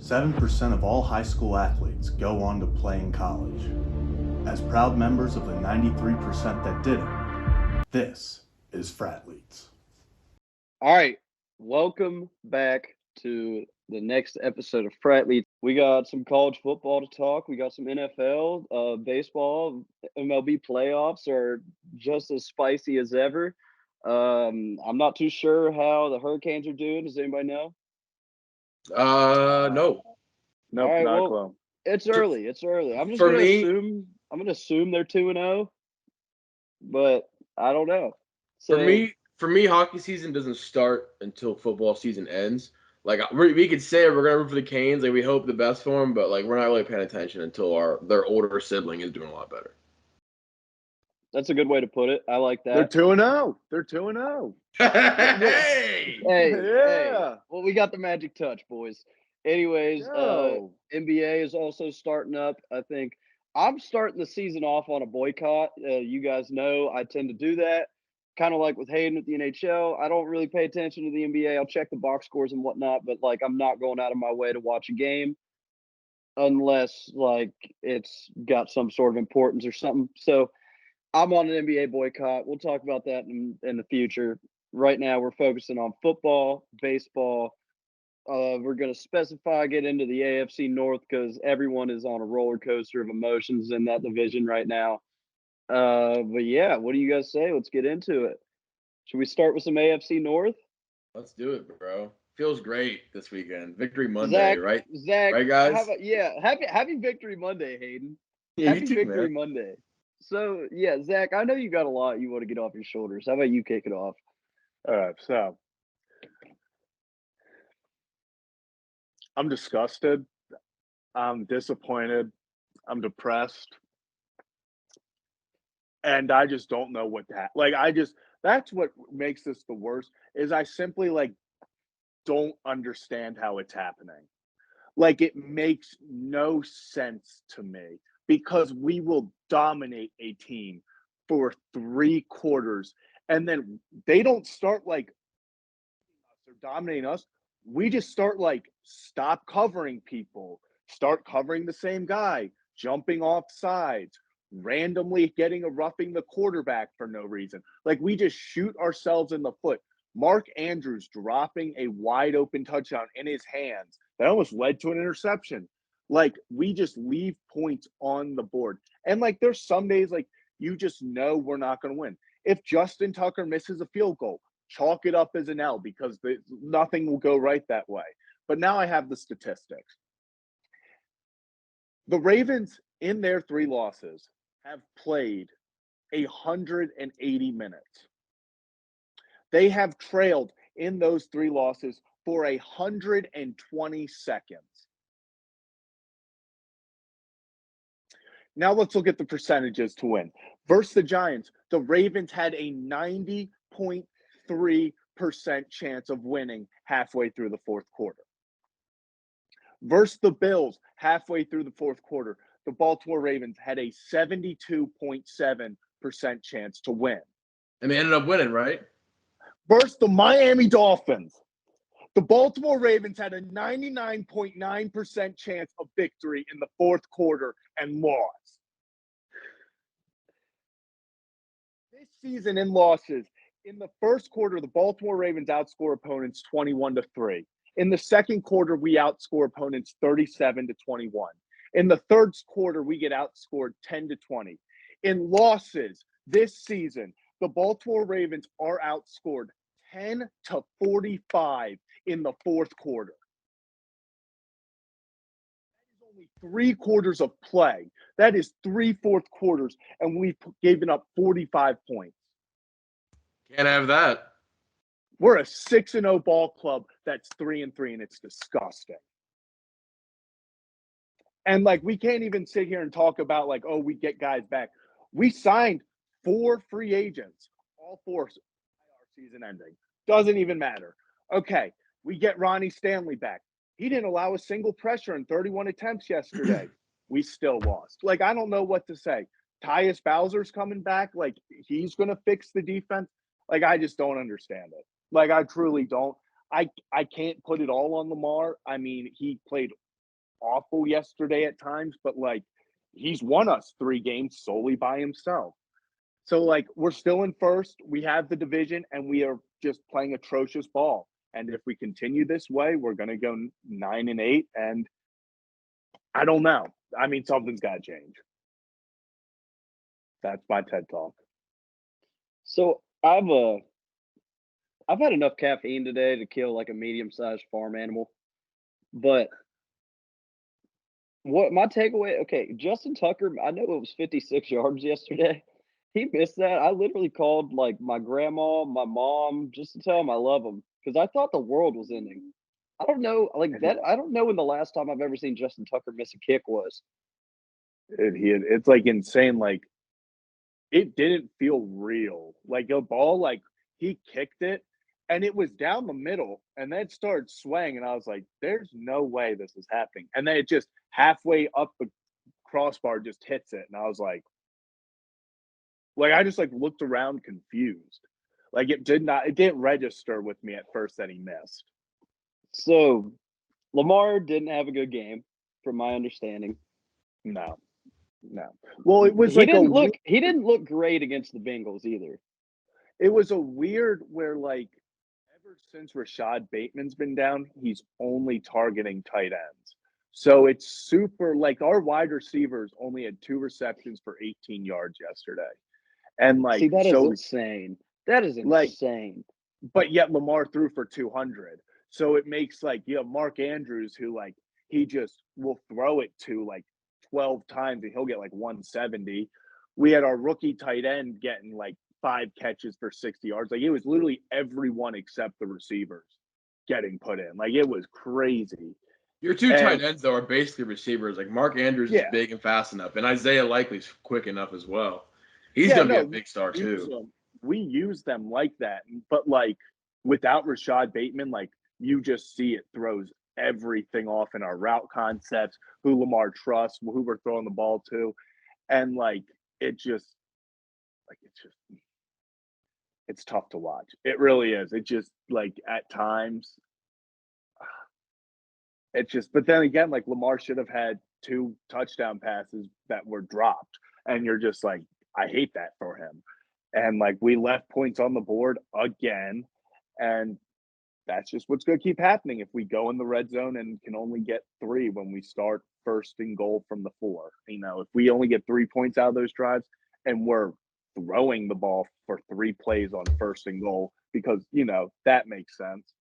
7% of all high school athletes go on to play in college. As proud members of the 93% that didn't, this is Fratleets. All right, welcome back to the next episode of Fratleets. We got some college football to talk. We got some NFL, baseball, MLB playoffs are just as spicy as ever. I'm not too sure how the Hurricanes are doing. Does anybody know? No. Nope, All right, not a well, clue. It's early. It's early. I'm just For gonna me- assume. I'm gonna assume they're 2-0, but I don't know. So For me, hockey season doesn't start until football season ends. Like we could say we're gonna root for the Canes, like we hope the best for them, but like we're not really paying attention until their older sibling is doing a lot better. that's a good way to put it. I like They're that. 2-0. They're 2-0. Hey! Yeah. Well, we got the magic touch, boys. Anyways, Yo. NBA is also starting up. I think I'm starting the season off on a boycott. You guys know I tend to do that. Kind of like with Hayden with the NHL. I don't really pay attention to the NBA. I'll check the box scores and whatnot, but like I'm not going out of my way to watch a game unless like it's got some sort of importance or something. So I'm on an NBA boycott. We'll talk about that in the future. Right now, we're focusing on football, baseball. We're going to get into the AFC North because everyone is on a roller coaster of emotions in that division right now. But yeah, what do you guys say? Let's get into it. Should we start with some AFC North? Let's do it, bro. Feels great this weekend. Victory Monday, Zach, right? Zach, Right, guys? happy Victory Monday, Hayden. Yeah, Happy you too, Victory man. Monday. So yeah, Zach, I know you got a lot you want to get off your shoulders. How about you kick it off? All right, so I'm disgusted. I'm disappointed. I'm depressed. And I just don't know what that that's what makes this the worst is I simply don't understand how it's happening. Like it makes no sense to me because we will dominate a team for 3 quarters and then they don't start like they're dominating us. We just start stop covering people, start covering the same guy, jumping off sides, randomly getting a roughing the quarterback for no reason. Like we just shoot ourselves in the foot. Mark Andrews dropping a wide open touchdown in his hands that almost led to an interception. Like we just leave points on the board. And there's some days you just know we're not going to win. If Justin Tucker misses a field goal, chalk it up as an L because nothing will go right that way. But now I have the statistics. The Ravens, in their 3 losses, have played 180 minutes. They have trailed in those 3 losses for 120 seconds. Now let's look at the percentages to win. Versus the Giants, the Ravens had a 90.3% chance of winning halfway through the 4th quarter. Versus the Bills, halfway through the 4th quarter, the Baltimore Ravens had a 72.7% chance to win. And they ended up winning, right? Versus the Miami Dolphins, the Baltimore Ravens had a 99.9% chance of victory in the 4th quarter and lost. This season in losses, in the 1st quarter, the Baltimore Ravens outscore opponents 21-3. In the 2nd quarter, we outscore opponents 37-21. In the 3rd quarter, we get outscored 10-20. In losses this season, the Baltimore Ravens are outscored 10-45 in the 4th quarter. That is only 3 quarters of play. That is 3 fourth quarters, and we've given up 45 points. Can't have that. We're a 6-0 ball club that's 3-3, and it's disgusting. And we can't even sit here and talk about we get guys back. We signed 4 free agents, all 4 our season ending. Doesn't even matter. Okay, we get Ronnie Stanley back. He didn't allow a single pressure in 31 attempts yesterday. We still lost. I don't know what to say. Tyus Bowser's coming back. He's going to fix the defense. I just don't understand it. I truly don't. I can't put it all on Lamar. I mean, he played awful yesterday at times, but like he's won us 3 games solely by himself. So like we're still in first, we have the division, and we are just playing atrocious ball. And if we continue this way, we're going to go 9-8, and I don't know. I mean, something's got to change. That's my TED talk. So I've had enough caffeine today to kill like a medium-sized farm animal. But what my takeaway, okay, Justin Tucker, I know it was 56 yards yesterday. He missed that. I literally called like my grandma, my mom, just to tell them I love them because I thought the world was ending. I don't know, like that. I don't know when the last time I've ever seen Justin Tucker miss a kick was. It's like insane. Like it didn't feel real. Like a ball, like he kicked it and it was down the middle and then it started swaying. And I was like, there's no way this is happening. And then it just halfway up the crossbar just hits it. And I was like I just like looked around confused. Like it didn't register with me at first that he missed. So Lamar didn't have a good game, from my understanding. No. Well, it was he like he didn't look great against the Bengals either. It was a weird where like ever since Rashad Bateman's been down, he's only targeting tight ends. So it's super like our wide receivers only had 2 receptions for 18 yards yesterday. And like, see, that is so insane. That is like, insane. but yet Lamar threw for 200. So it makes like, Mark Andrews, who like, he just will throw it to like 12 times and he'll get like 170. We had our rookie tight end getting like 5 catches for 60 yards. Like it was literally everyone except the receivers getting put in. Like it was crazy. Your 2 tight ends, though, are basically receivers. Like Mark Andrews is big and fast enough, and Isaiah Likely's quick enough as well. He's going to be a big star, too. We use them like that. But, like, without Rashad Bateman, like, you just see it throws everything off in our route concepts, who Lamar trusts, who we're throwing the ball to. And, like, it's tough to watch. It really is. It just, like, at times – but then again, like Lamar should have had 2 touchdown passes that were dropped. And you're just like, I hate that for him. And like we left points on the board again. And that's just what's going to keep happening if we go in the red zone and can only get 3 when we start first and goal from the 4. If we only get 3 points out of those drives and we're throwing the ball for 3 plays on first and goal because, that makes sense.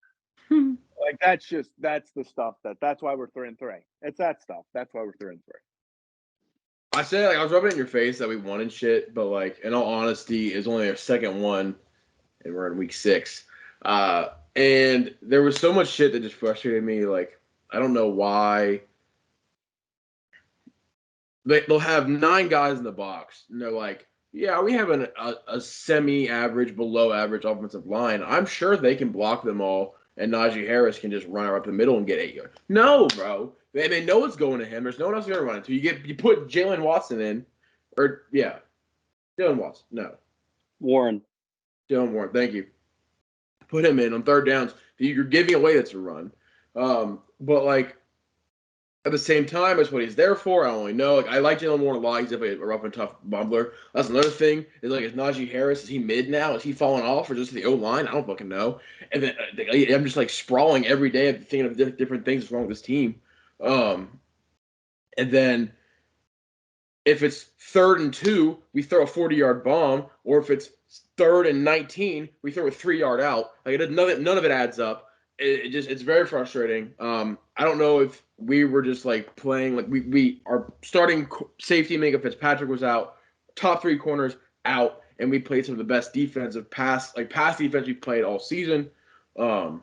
Like that's the stuff that's why we're 3-3. It's that stuff. That's why we're 3-3. I said I was rubbing it in your face that we won and shit, but like in all honesty, it's only our second one, and we're in week 6. And there was so much shit that just frustrated me. Like I don't know why they'll have 9 guys in the box, and they're like, yeah, we have a semi-average, below average offensive line. I'm sure they can block them all. And Najee Harris can just run up the middle and get 8 yards. No, bro. They know it's going to him. There's no one else going to run it to. You put Jalen Watson in. Jalen Watson. No. Jalen Warren. Thank you. Put him in on 3rd downs. You're giving away that's a run. But, like, at the same time, that's what he's there for. I don't really know. Like, I like Jalen Warren a lot. He's definitely a rough and tough bumbler. That's another thing. Is like, is Najee Harris, is he mid now? Is he falling off or just the O-line? I don't fucking know. And then I'm just like sprawling every day thinking of different things that's wrong with this team. And then if it's 3rd and 2, we throw a 40-yard bomb, or if it's 3rd and 19, we throw a 3-yard out. Like none of it adds up. It's very frustrating. I don't know if we were just like playing like we our starting safety Minka Fitzpatrick was out, top 3 corners out, and we played some of the best defensive pass defense we've played all season. Like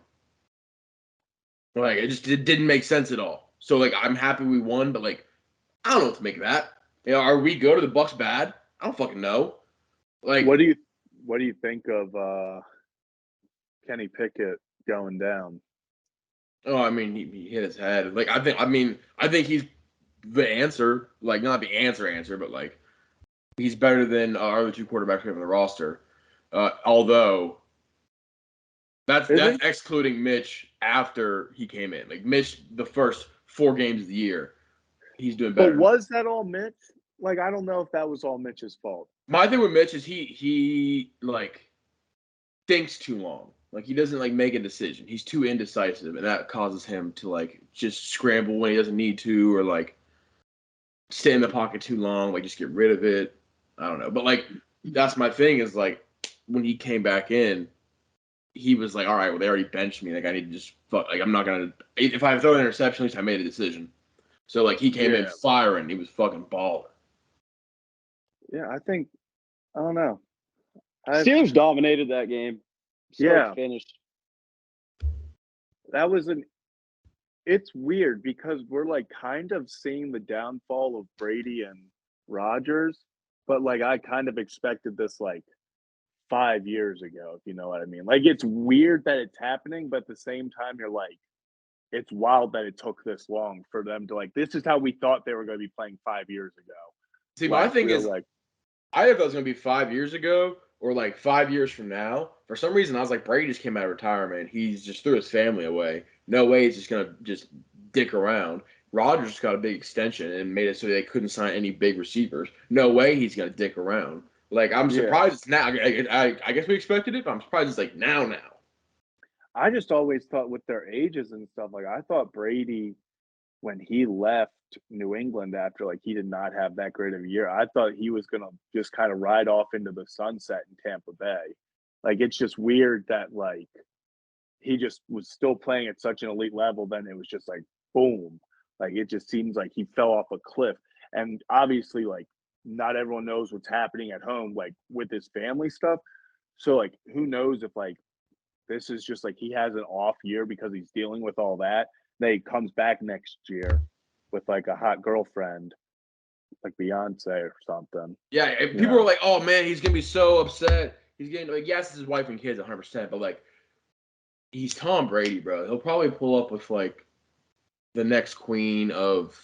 it didn't make sense at all. So like I'm happy we won, but like I don't know what to make of that. Are we good or the Bucs bad? I don't fucking know. Like what do you think of Kenny Pickett going down? Oh, I mean, he hit his head. Like I think he's the answer. Like not the answer, but like he's better than our other 2 quarterbacks we have on the roster. Although that's excluding Mitch after he came in. Like Mitch, the first 4 games of the year, he's doing But better. was that all Mitch? Like, I don't know if that was all Mitch's fault. My thing with Mitch is he like thinks too long. Like he doesn't like make a decision. He's too indecisive, and that causes him to like just scramble when he doesn't need to, or like stay in the pocket too long. Like just get rid of it. I don't know, but like that's my thing is like when he came back in, he was like, all right, well they already benched me. Like I need to just fuck. Like I'm not gonna. If I throw an interception, at least I made a decision. So like he came in firing. He was fucking balling. Yeah, I think I don't know. Steelers dominated that game. Start to finish. That was it's weird because we're like kind of seeing the downfall of Brady and Rodgers, but like I kind of expected this like 5 years ago, if you know what I mean. Like it's weird that it's happening, but at the same time you're like, it's wild that it took this long for them to like, this is how we thought they were going to be playing 5 years ago. See, my thing is like, I thought it was going to be 5 years ago or like 5 years from now. For some reason, I was like, Brady just came out of retirement. He's just threw his family away. No way he's just going to just dick around. Rodgers just got a big extension and made it so they couldn't sign any big receivers. No way he's going to dick around. Like, I'm surprised it's now. I guess we expected it, but I'm surprised it's like now. I just always thought with their ages and stuff, like I thought Brady, when he left New England after like he did not have that great of a year, I thought he was gonna just kind of ride off into the sunset in Tampa Bay. Like it's just weird that like he just was still playing at such an elite level, then it was just like boom. Like it just seems like he fell off a cliff. And obviously, like not everyone knows what's happening at home, like with his family stuff. So like who knows if like this is just like he has an off year because he's dealing with all that. Then he comes back next year with like a hot girlfriend, like Beyonce or something. Yeah, people were like, "Oh man, he's gonna be so upset. He's getting like, yes, it's his wife and kids, 100%, but like, he's Tom Brady, bro. He'll probably pull up with like the next queen of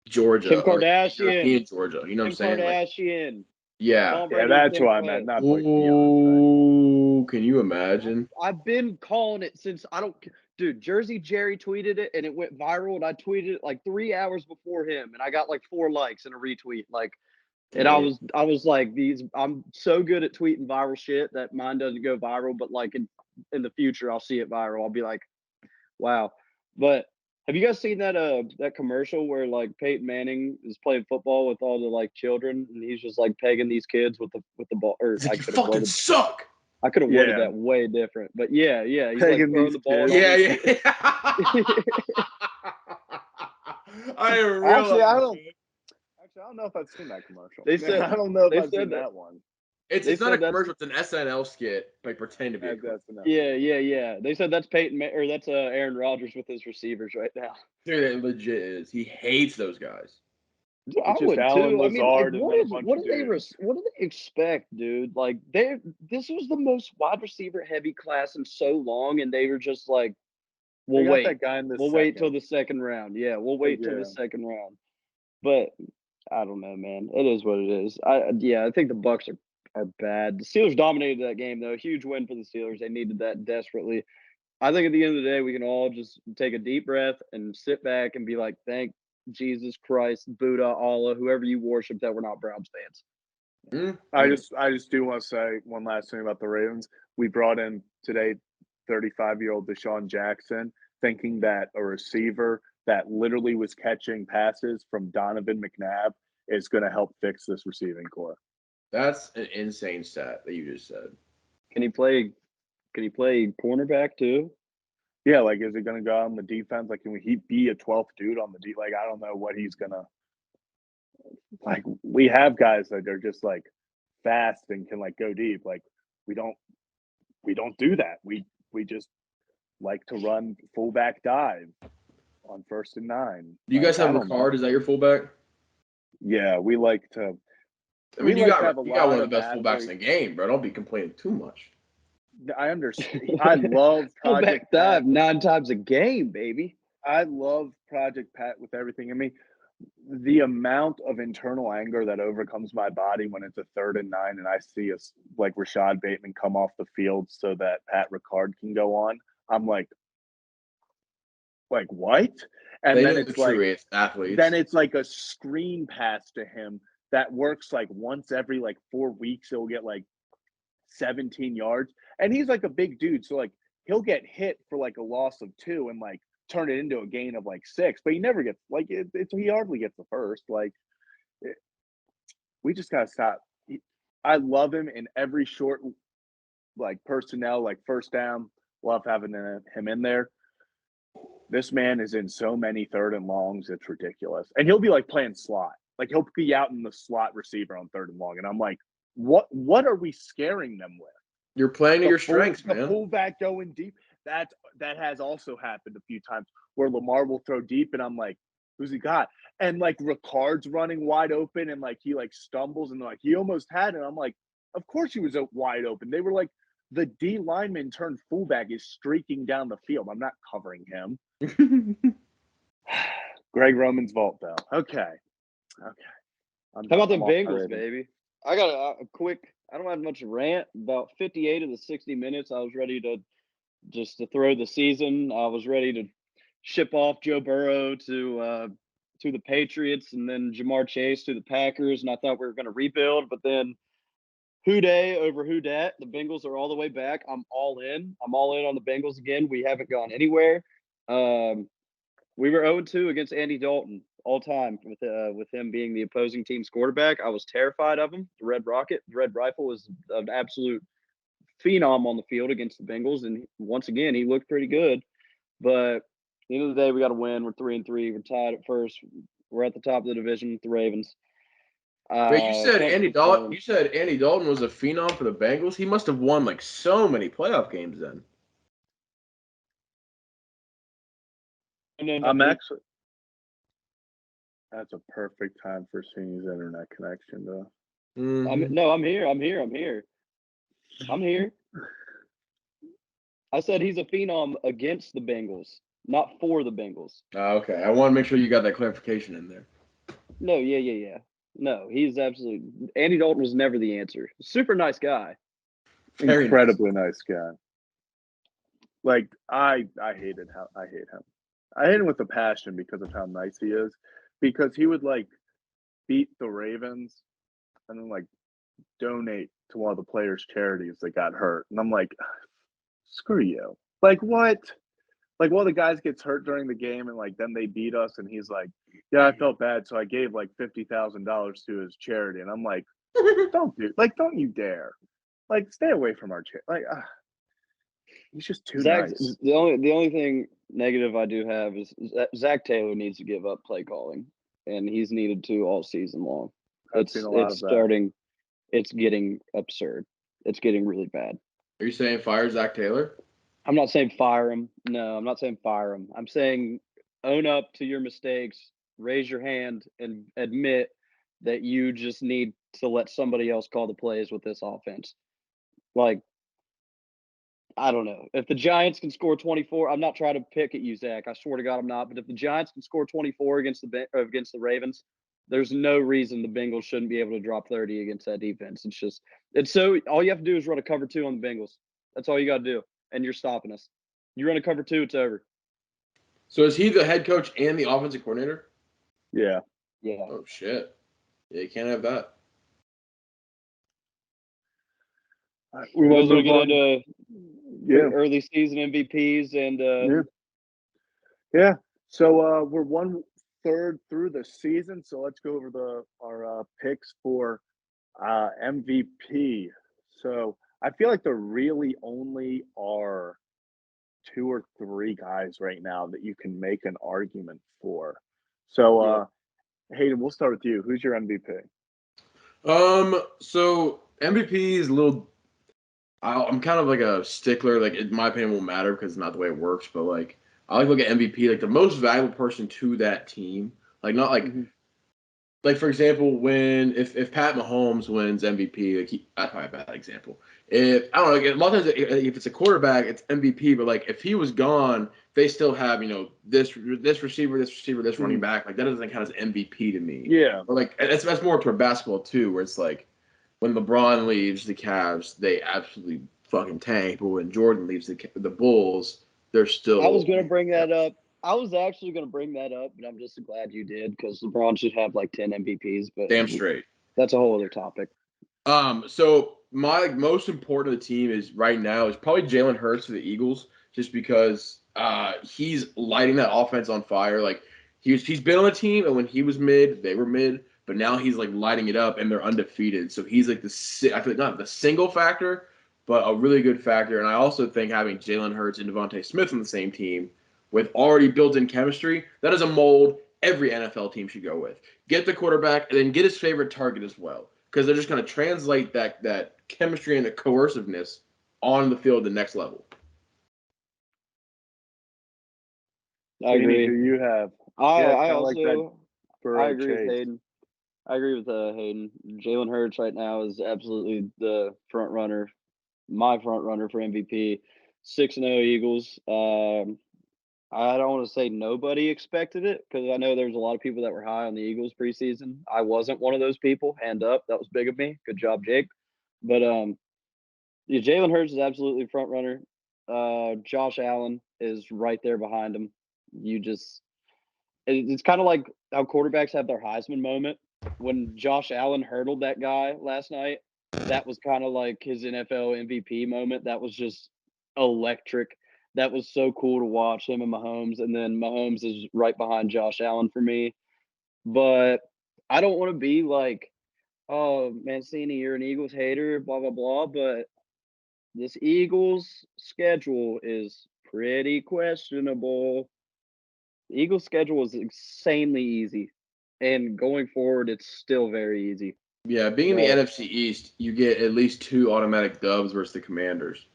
Georgia, Kim Kardashian, European Georgia. You know what I'm saying? Kardashian. Like, yeah, that's what I meant. Not like Beyonce. Can you imagine? I've been calling it since dude, Jersey Jerry tweeted it and it went viral, and I tweeted it like 3 hours before him, and I got like 4 likes and a retweet. Like, and I was like, I'm so good at tweeting viral shit that mine doesn't go viral, but like in the future I'll see it viral. I'll be like, wow. But have you guys seen that commercial where like Peyton Manning is playing football with all the like children, and he's just like pegging these kids with the ball? Or I could have worded suck. I could have worded that way different, but yeah, he's pegging like throwing the ball. Yeah. I didn't realize. Actually, I don't know if I've seen that commercial. They said I don't know if I've seen that one. It's not a commercial. It's an SNL skit. Like pretend to be. Yeah. They said that's that's Aaron Rodgers with his receivers right now. Dude, it legit is. He hates those guys. I would too. I mean, what do they expect, dude? Like this was the most wide receiver heavy class in so long, and they were just like, we'll wait. We'll wait till the second round. Yeah, we'll wait till the second round. But I don't know, man. It is what it is. I think the Bucs are bad. The Steelers dominated that game, though. Huge win for the Steelers. They needed that desperately. I think at the end of the day, we can all just take a deep breath and sit back and be like, thank Jesus Christ, Buddha, Allah, whoever you worship, that we're not Browns fans. I just do want to say one last thing about the Ravens. We brought in today 35-year-old Deshaun Jackson, thinking that a receiver that literally was catching passes from Donovan McNabb is going to help fix this receiving core. That's an insane stat that you just said. Can he play cornerback too? Yeah, like is he going to go on the defense? Like, can he be a 12th dude on the D? Like, I don't know what he's going to. Like, we have guys that are just like fast and can like go deep. Like, we don't do that. We just like to run fullback dive on 1st and 9. Do you guys have Ricard? Is that your fullback? Yeah, we like to. I mean, you got one of the best fullbacks in the game, bro. Don't be complaining too much. I understand. I love Project Dive 9 times a game, baby. I love Project Pat with everything in me. The amount of internal anger that overcomes my body when it's a 3rd and 9 and I see us like Rashad Bateman come off the field so that Pat Ricard can go on. I'm like what? And They then know the it's like true athletes. then it's like a screen pass to him that works like once every like 4 weeks. He'll get like 17 yards, and he's like a big dude, so like he'll get hit for like a loss of 2 and like turn it into a gain of like 6, but he never gets like he hardly gets the first. Like we just gotta stop. I love him in every short like personnel, like first down. Love having him in there. This man is in so many third and longs, it's ridiculous. And he'll be like playing slot. Like he'll be out in the slot receiver on third and long. And I'm like, what are we scaring them with? You're playing to your strengths, The man. fullback going deep. That has also happened a few times where Lamar will throw deep and I'm like, who's he got? And like Ricard's running wide open and like he like stumbles and like he almost had it. I'm like, of course he was wide open. They were like, the D lineman turned fullback is streaking down the field. I'm not covering him. Greg Roman's vault though. Okay. How about the Bengals, baby? baby? I got a quick. I don't have much rant. About 58 of the 60 minutes, I was ready to throw the season. I was ready to ship off Joe Burrow to the Patriots and then Jamar Chase to the Packers, and I thought we were going to rebuild. But then, who day over who dat? The Bengals are all the way back. I'm all in. I'm all in on the Bengals again. We haven't gone anywhere. We were 0-2 against Andy Dalton all time with him being the opposing team's quarterback. I was terrified of him. The Red Rifle was an absolute phenom on the field against the Bengals, and once again he looked pretty good. But at the end of the day, we got to win. We're 3-3. We're tied at first. We're at the top of the division with the Ravens. Wait, you said Andy Dalton. You said Andy Dalton was a phenom for the Bengals. He must have won like so many playoff games then. I'm actually. That's a perfect time for seeing his internet connection, though. I'm here. I'm here. I said he's a phenom against the Bengals, not for the Bengals. Okay. I want to make sure you got that clarification in there. No, yeah. No, he's absolutely. Andy Dalton was never the answer. Super nice guy. Very incredibly nice guy. Like I hate him. I hate him with a passion because of how nice he is. Because he would like beat the Ravens and then like donate to one of the players' charities that got hurt. And I'm like, screw you. Like what? Like one of the guys gets hurt during the game and like then they beat us and he's like, yeah, I felt bad, so I gave like $50,000 to his charity. And I'm like, don't you dare. Like stay away from our charity. Like he's just too nice. The only thing negative I do have is Zach Taylor needs to give up play calling, and he's needed to all season long. It's getting absurd. It's getting really bad. Are you saying fire Zach Taylor? I'm not saying fire him. No, I'm not saying fire him. I'm saying own up to your mistakes, raise your hand, and admit that you just need to let somebody else call the plays with this offense. Like, I don't know. If the Giants can score 24, I'm not trying to pick at you, Zach. I swear to God, I'm not. But if the Giants can score 24 against the Ravens, there's no reason the Bengals shouldn't be able to drop 30 against that defense. It's so all you have to do is run a cover 2 on the Bengals. That's all you got to do, and you're stopping us. You run a cover 2, it's over. So is he the head coach and the offensive coordinator? Yeah. Oh shit. Yeah, you can't have that. We might as well get into early season MVPs and yeah. So we're 1/3 through the season, so let's go over our picks for MVP. So I feel like there really only are 2 or 3 guys right now that you can make an argument for. So Hayden, we'll start with you. Who's your MVP? So MVP is a little. I'm kind of like a stickler. Like, in my opinion, won't matter because it's not the way it works. But like, I like to look at MVP, like the most valuable person to that team. Like, not like, like for example, if Pat Mahomes wins MVP, like that's probably a bad example. If I don't know, like, a lot of times if it's a quarterback, it's MVP. But like, if he was gone, they still have this receiver, this running back. Like that doesn't count as MVP to me. Yeah. Or like that's more toward basketball too, where it's like. When LeBron leaves the Cavs, they absolutely fucking tank. But when Jordan leaves the Bulls, they're still. I was going to bring that up. I was actually going to bring that up, but I'm just glad you did because LeBron should have like 10 MVPs. But Damn straight. that's a whole other topic. So my most important of the team is right now is probably Jalen Hurts for the Eagles, just because he's lighting that offense on fire. Like he's been on the team, and when he was mid, they were mid, but now he's like lighting it up, and they're undefeated. So he's like I feel like not the single factor, but a really good factor. And I also think having Jalen Hurts and Devontae Smith on the same team with already built-in chemistry, that is a mold every NFL team should go with. Get the quarterback, and then get his favorite target as well, because they're just going to translate that chemistry and the coerciveness on the field to the next level. I agree. Who you have? I kinda also like that Burrow I agree with chase. Hayden. I agree with Hayden. Jalen Hurts right now is absolutely the front runner, my front runner for MVP. 6-0 Eagles. I don't want to say nobody expected it because I know there's a lot of people that were high on the Eagles preseason. I wasn't one of those people. Hand up. That was big of me. Good job, Jake. But yeah, Jalen Hurts is absolutely front runner. Josh Allen is right there behind him. It's kind of like how quarterbacks have their Heisman moment. When Josh Allen hurdled that guy last night, that was kind of like his NFL MVP moment. That was just electric. That was so cool to watch him and Mahomes. And then Mahomes is right behind Josh Allen for me. But I don't want to be like, oh, Mancini, you're an Eagles hater, blah, blah, blah. But this Eagles schedule is pretty questionable. The Eagles' schedule is insanely easy, and going forward, it's still very easy. Yeah, being in the NFC East, you get at least 2 automatic dubs versus the Commanders.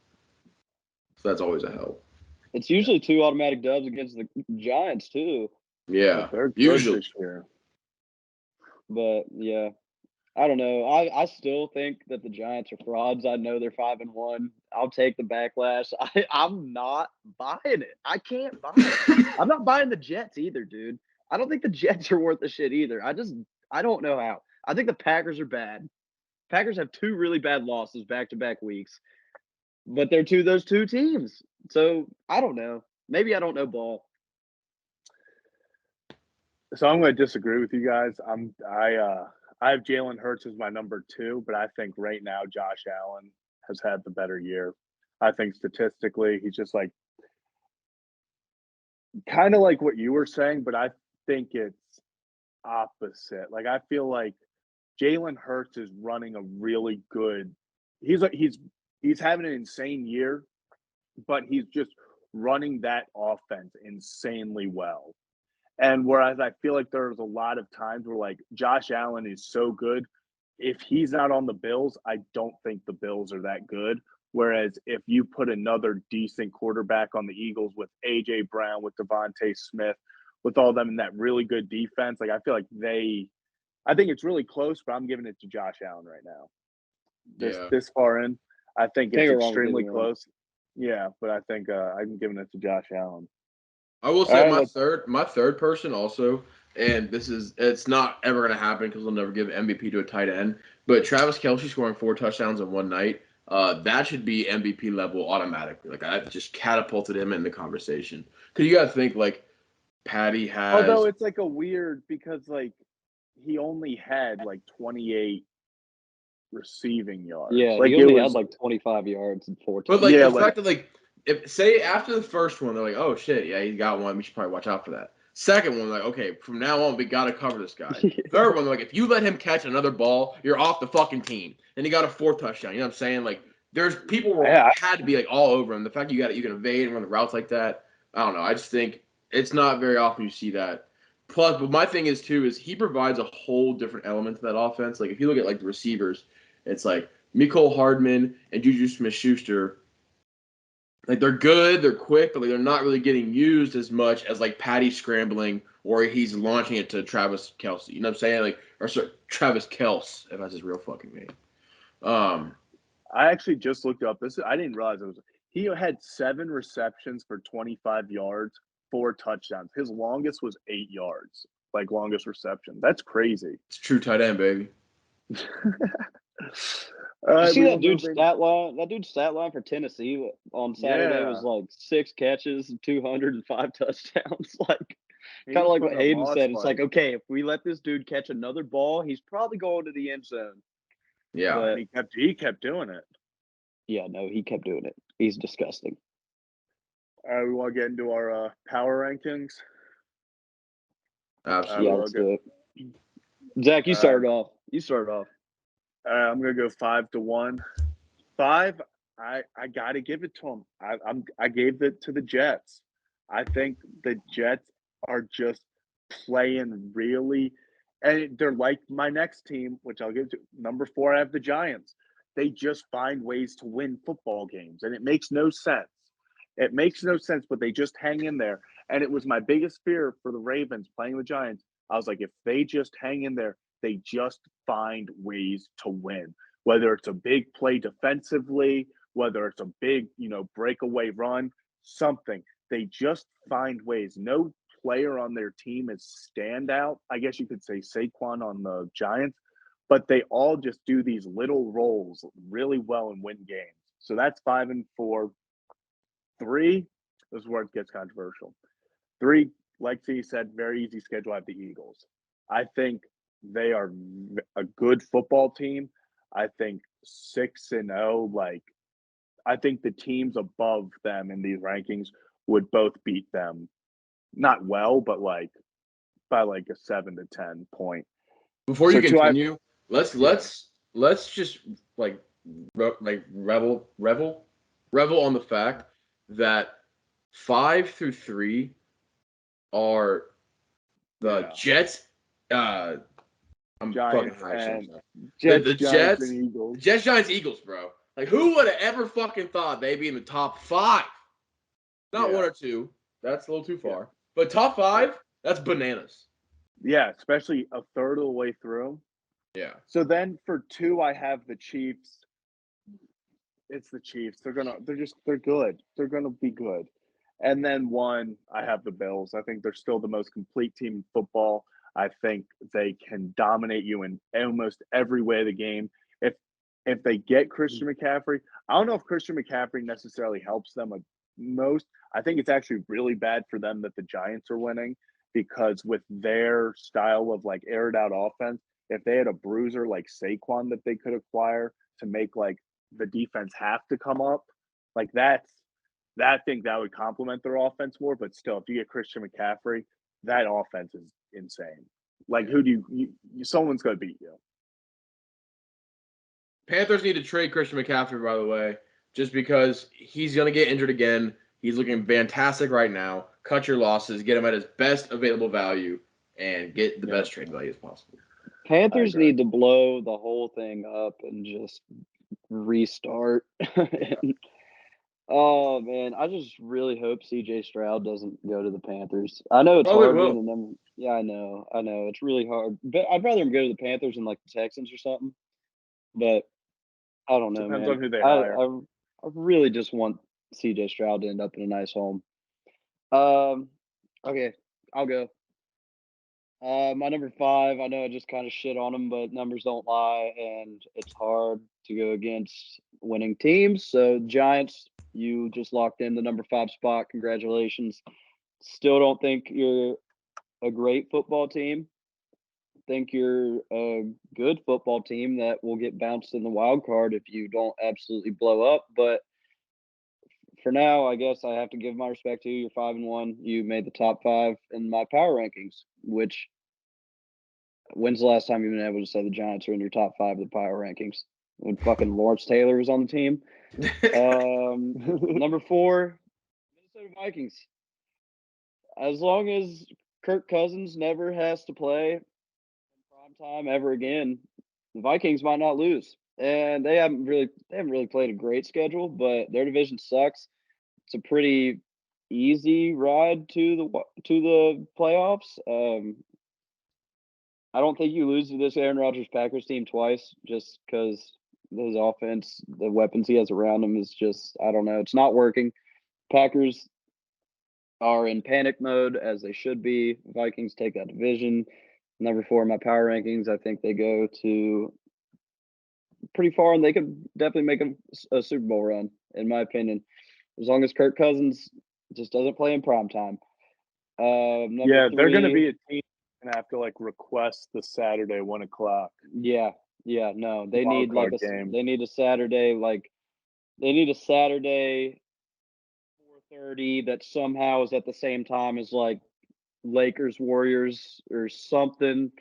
So that's always a help. It's usually 2 automatic dubs against the Giants too. Yeah, They're good usually. this year. But yeah, I don't know. I still think that the Giants are frauds. I know they're 5-1. I'll take the backlash. I'm not buying it. I can't buy it. I'm not buying the Jets either, dude. I don't think the Jets are worth the shit either. I don't know how. I think the Packers are bad. Packers have 2 really bad losses back-to-back weeks, but they're those 2 teams. So I don't know. Maybe I don't know ball. So I'm going to disagree with you guys. I have Jalen Hurts as my number 2, but I think right now Josh Allen has had the better year. I think statistically he's just like kind of like what you were saying, but I think it's opposite. Like I feel like Jalen Hurts is running a really good. He's having an insane year, but he's just running that offense insanely well. And whereas I feel like there's a lot of times where like Josh Allen is so good, if he's not on the Bills, I don't think the Bills are that good. Whereas if you put another decent quarterback on the Eagles with AJ Brown, with Devontae Smith, with all them in that really good defense, like I feel like I think it's really close, but I'm giving it to Josh Allen right now. This far in, I think it's extremely close. Yeah, but I think I'm giving it to Josh Allen. I will say my third person also, and it's not ever going to happen because they'll never give MVP to a tight end. But Travis Kelce scoring 4 touchdowns in one night, that should be MVP level automatically. Like I just catapulted him in the conversation because you got to think like Patty has. Although it's like a weird because like he only had like 28 receiving yards. Yeah, like he only had like 25 yards and 14. But like the fact that like if say after the first one they're like, oh shit, yeah, he got one, we should probably watch out for that. Second one, like, okay, from now on we gotta cover this guy. Third one, like, if you let him catch another ball, you're off the fucking team. And he got a 4th touchdown. You know what I'm saying? Like, there's people who had to be like all over him. The fact you can evade and run the routes like that, I don't know. I just think it's not very often you see that. Plus, but my thing is too is he provides a whole different element to that offense. Like if you look at like the receivers, it's like Mecole Hardman and Juju Smith-Schuster. Like they're good, they're quick, but like they're not really getting used as much as like Patty scrambling or he's launching it to Travis Kelce. You know what I'm saying? Like or sorry, Travis Kelce, if that's his real fucking name. I actually just looked up this. I didn't realize he had 7 receptions for 25 yards, 4 touchdowns. His longest was 8 yards, like longest reception. That's crazy. It's true tight end, baby. You see we that were dude's moving. stat line? That dude's stat line for Tennessee on Saturday was Yeah. like 6 catches, 205 touchdowns. Like He kind of was like what putting up Hayden moss said. It's like, spikes. okay, if we let this dude catch another ball, he's probably going to the end zone. Yeah. But And he kept doing it. yeah, no, he kept doing it. He's disgusting. We want to get into our power rankings. Absolutely. Yeah, we'll let's go- do it. Zach, you Uh, started off. You started off. I'm gonna go 5-1. 5. I gotta give it to him. I gave it to the Jets. I think the Jets are just playing really, and they're like my next team, which I'll give to number 4. I have the Giants. They just find ways to win football games, and it makes no sense. It makes no sense, but they just hang in there. And it was my biggest fear for the Ravens playing the Giants. I was like, if they just hang in there, they just find ways to win. Whether it's a big play defensively, whether it's a big, breakaway run, something. They just find ways. No player on their team is standout. I guess you could say Saquon on the Giants, but they all just do these little roles really well and win games. So that's 5-4. 3, this is where it gets controversial. 3, like C said, very easy schedule. I have the Eagles. I think they are a good football team. I think 6-0. Like, I think the teams above them in these rankings would both beat them. Not well, but like by like a 7 to 10 point. Before So you continue, let's just like revel on the fact that 5 through 3 are the Jets. I'm Giants fucking high. and The Jets, Giants, and Eagles. Jets, Giants, Eagles, bro. Like, who would have ever fucking thought they'd be in the top 5? Not 1 or 2. That's a little too far. But top 5, that's bananas. Yeah, especially a third of the way through. Yeah. So then for 2, I have the Chiefs. It's the Chiefs. They're good. They're gonna be good. And then 1, I have the Bills. I think they're still the most complete team in football. I think they can dominate you in almost every way of the game. If they get Christian McCaffrey, I don't know if Christian McCaffrey necessarily helps them most. I think it's actually really bad for them that the Giants are winning because with their style of like aired out offense, if they had a bruiser like Saquon that they could acquire to make like the defense have to come up, like I think that would complement their offense more. But still, if you get Christian McCaffrey, that offense is insane. Like, who do you someone's going to beat you. Panthers need to trade Christian McCaffrey, by the way, just because he's going to get injured again. He's looking fantastic right now. Cut your losses, get him at his best available value, and get the best trade value as possible. Panthers need to blow the whole thing up and just restart. Oh man, I just really hope CJ Stroud doesn't go to the Panthers. I know it's hard being the number. Yeah, I know. It's really hard. But I'd rather him go to the Panthers than like the Texans or something. But I don't know, Depends man. on who they hire. I really just want CJ Stroud to end up in a nice home. Okay, I'll go. My number 5, I know I just kind of shit on him, but numbers don't lie, and it's hard to go against winning teams. So Giants, you just locked in the number 5 spot. Congratulations. Still don't think you're a great football team. Think you're a good football team that will get bounced in the wild card if you don't absolutely blow up. But for now, I guess I have to give my respect to you. You're 5-1. You made the top 5 in my power rankings, which when's the last time you've been able to say the Giants are in your top 5 of the power rankings? When fucking Lawrence Taylor was on the team. Number 4, Minnesota Vikings. As long as Kirk Cousins never has to play in prime time ever again, the Vikings might not lose. And they haven't really played a great schedule, but their division sucks. It's a pretty easy ride to the playoffs. I don't think you lose to this Aaron Rodgers Packers team twice just because his offense, the weapons he has around him is just, I don't know. It's not working. Packers are in panic mode as they should be. Vikings take that division. Number 4 in my power rankings, I think they go to pretty far, and they could definitely make a Super Bowl run, in my opinion, as long as Kirk Cousins just doesn't play in prime time. Yeah, Number they're going to three, be a team and have to like request the Saturday 1:00 yeah, no, they wild need like card game. they need a Saturday, like they need a Saturday 4:30 that somehow is at the same time as like Lakers Warriors or something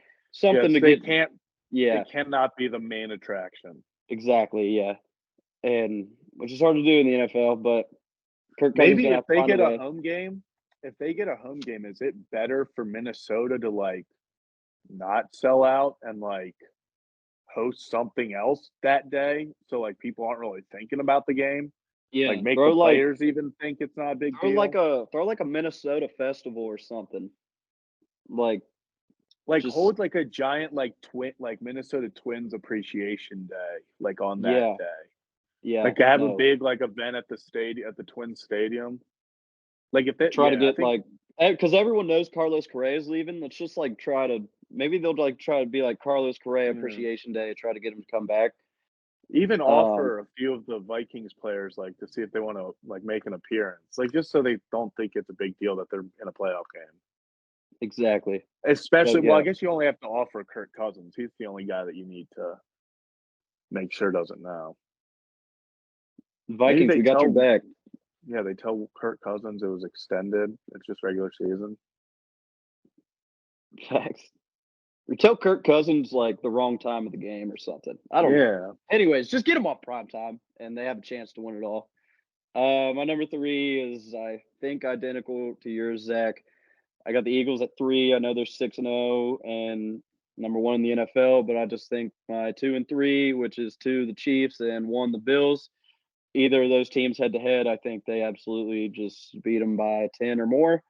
Yes, to they get. can't. Yeah, It cannot be the main attraction. exactly, yeah, and which is hard to do in the NFL, but Kirk Cousins Maybe gonna if have to they find a get a way. home game, is it better for Minnesota to like not sell out and like host something else that day? So like people aren't really thinking about the game. Yeah, Like make the players even think it's not a big deal. throw like a Minnesota festival or something. Like Like just hold like a giant like Minnesota Twins appreciation day like on that yeah, day. Like have a no. big like event at the stadium at the Twins stadium. Like if it Try to I get think like because everyone knows Carlos Correa is leaving. Let's just like try to maybe they'll like try to be like Carlos Correa yeah. Appreciation Day, try to get him to come back. Even Um, offer a few of the Vikings players like to see if they want to like make an appearance. Like just so they don't think it's a big deal that they're in a playoff game. exactly. Especially But well, I yeah, guess you only have to offer Kirk Cousins. He's the only guy that you need to make sure doesn't know. Maybe Vikings, they we got your tell back. yeah, they tell Kirk Cousins it was extended. It's just regular season. Facts. We tell Kirk Cousins like the wrong time of the game or something. I don't know. Yeah. Anyways, just get him off prime time, and they have a chance to win it all. My number three is I think identical to yours, Zach. I got the Eagles at 3. I know they're 6-0 and number 1 in the NFL, but I just think my 2 and 3, which is 2 the Chiefs and 1 the Bills, either of those teams head to head, I think they absolutely just beat them by 10 or more.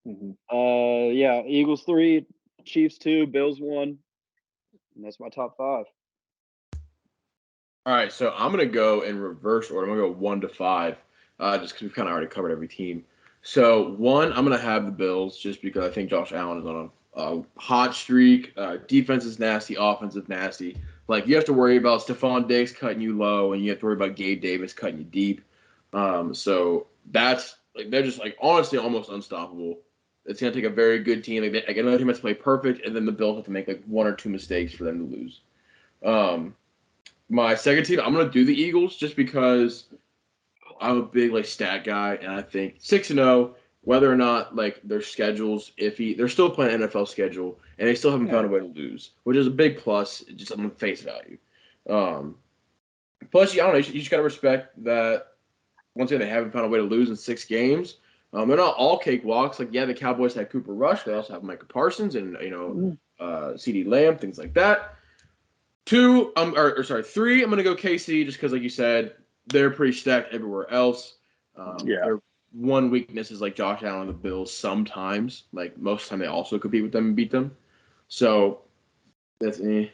Mm-hmm. Yeah, Eagles 3, Chiefs 2, Bills 1, and that's my top 5. All right, so I'm gonna go in reverse order. I'm gonna go 1 to 5, just because we've kind of already covered every team. So 1, I'm gonna have the Bills, just because I think Josh Allen is on a hot streak. Defense is nasty, offense is nasty. Like you have to worry about Stephon Diggs cutting you low, and you have to worry about Gabe Davis cutting you deep. So that's like they're just like honestly almost unstoppable. It's gonna take a very good team. Like another team has to play perfect, and then the Bills have to make like 1 or 2 mistakes for them to lose. My second team, I'm gonna do the Eagles just because I'm a big like stat guy, and I think 6-0, whether or not like their schedule's iffy, they're still playing NFL schedule, and they still haven't found a way to lose, which is a big plus, just on face value. Plus, I don't know, you just gotta respect that once again they haven't found a way to lose in 6 games. They're not all cakewalks. Like yeah, the Cowboys had Cooper Rush, they also have Micah Parsons and CeeDee Lamb, things like that. 3, I'm going to go KC just because, like you said, they're pretty stacked everywhere else. Their one weakness is like Josh Allen and the Bills sometimes. Like most of the time, they also compete with them and beat them. So that's me.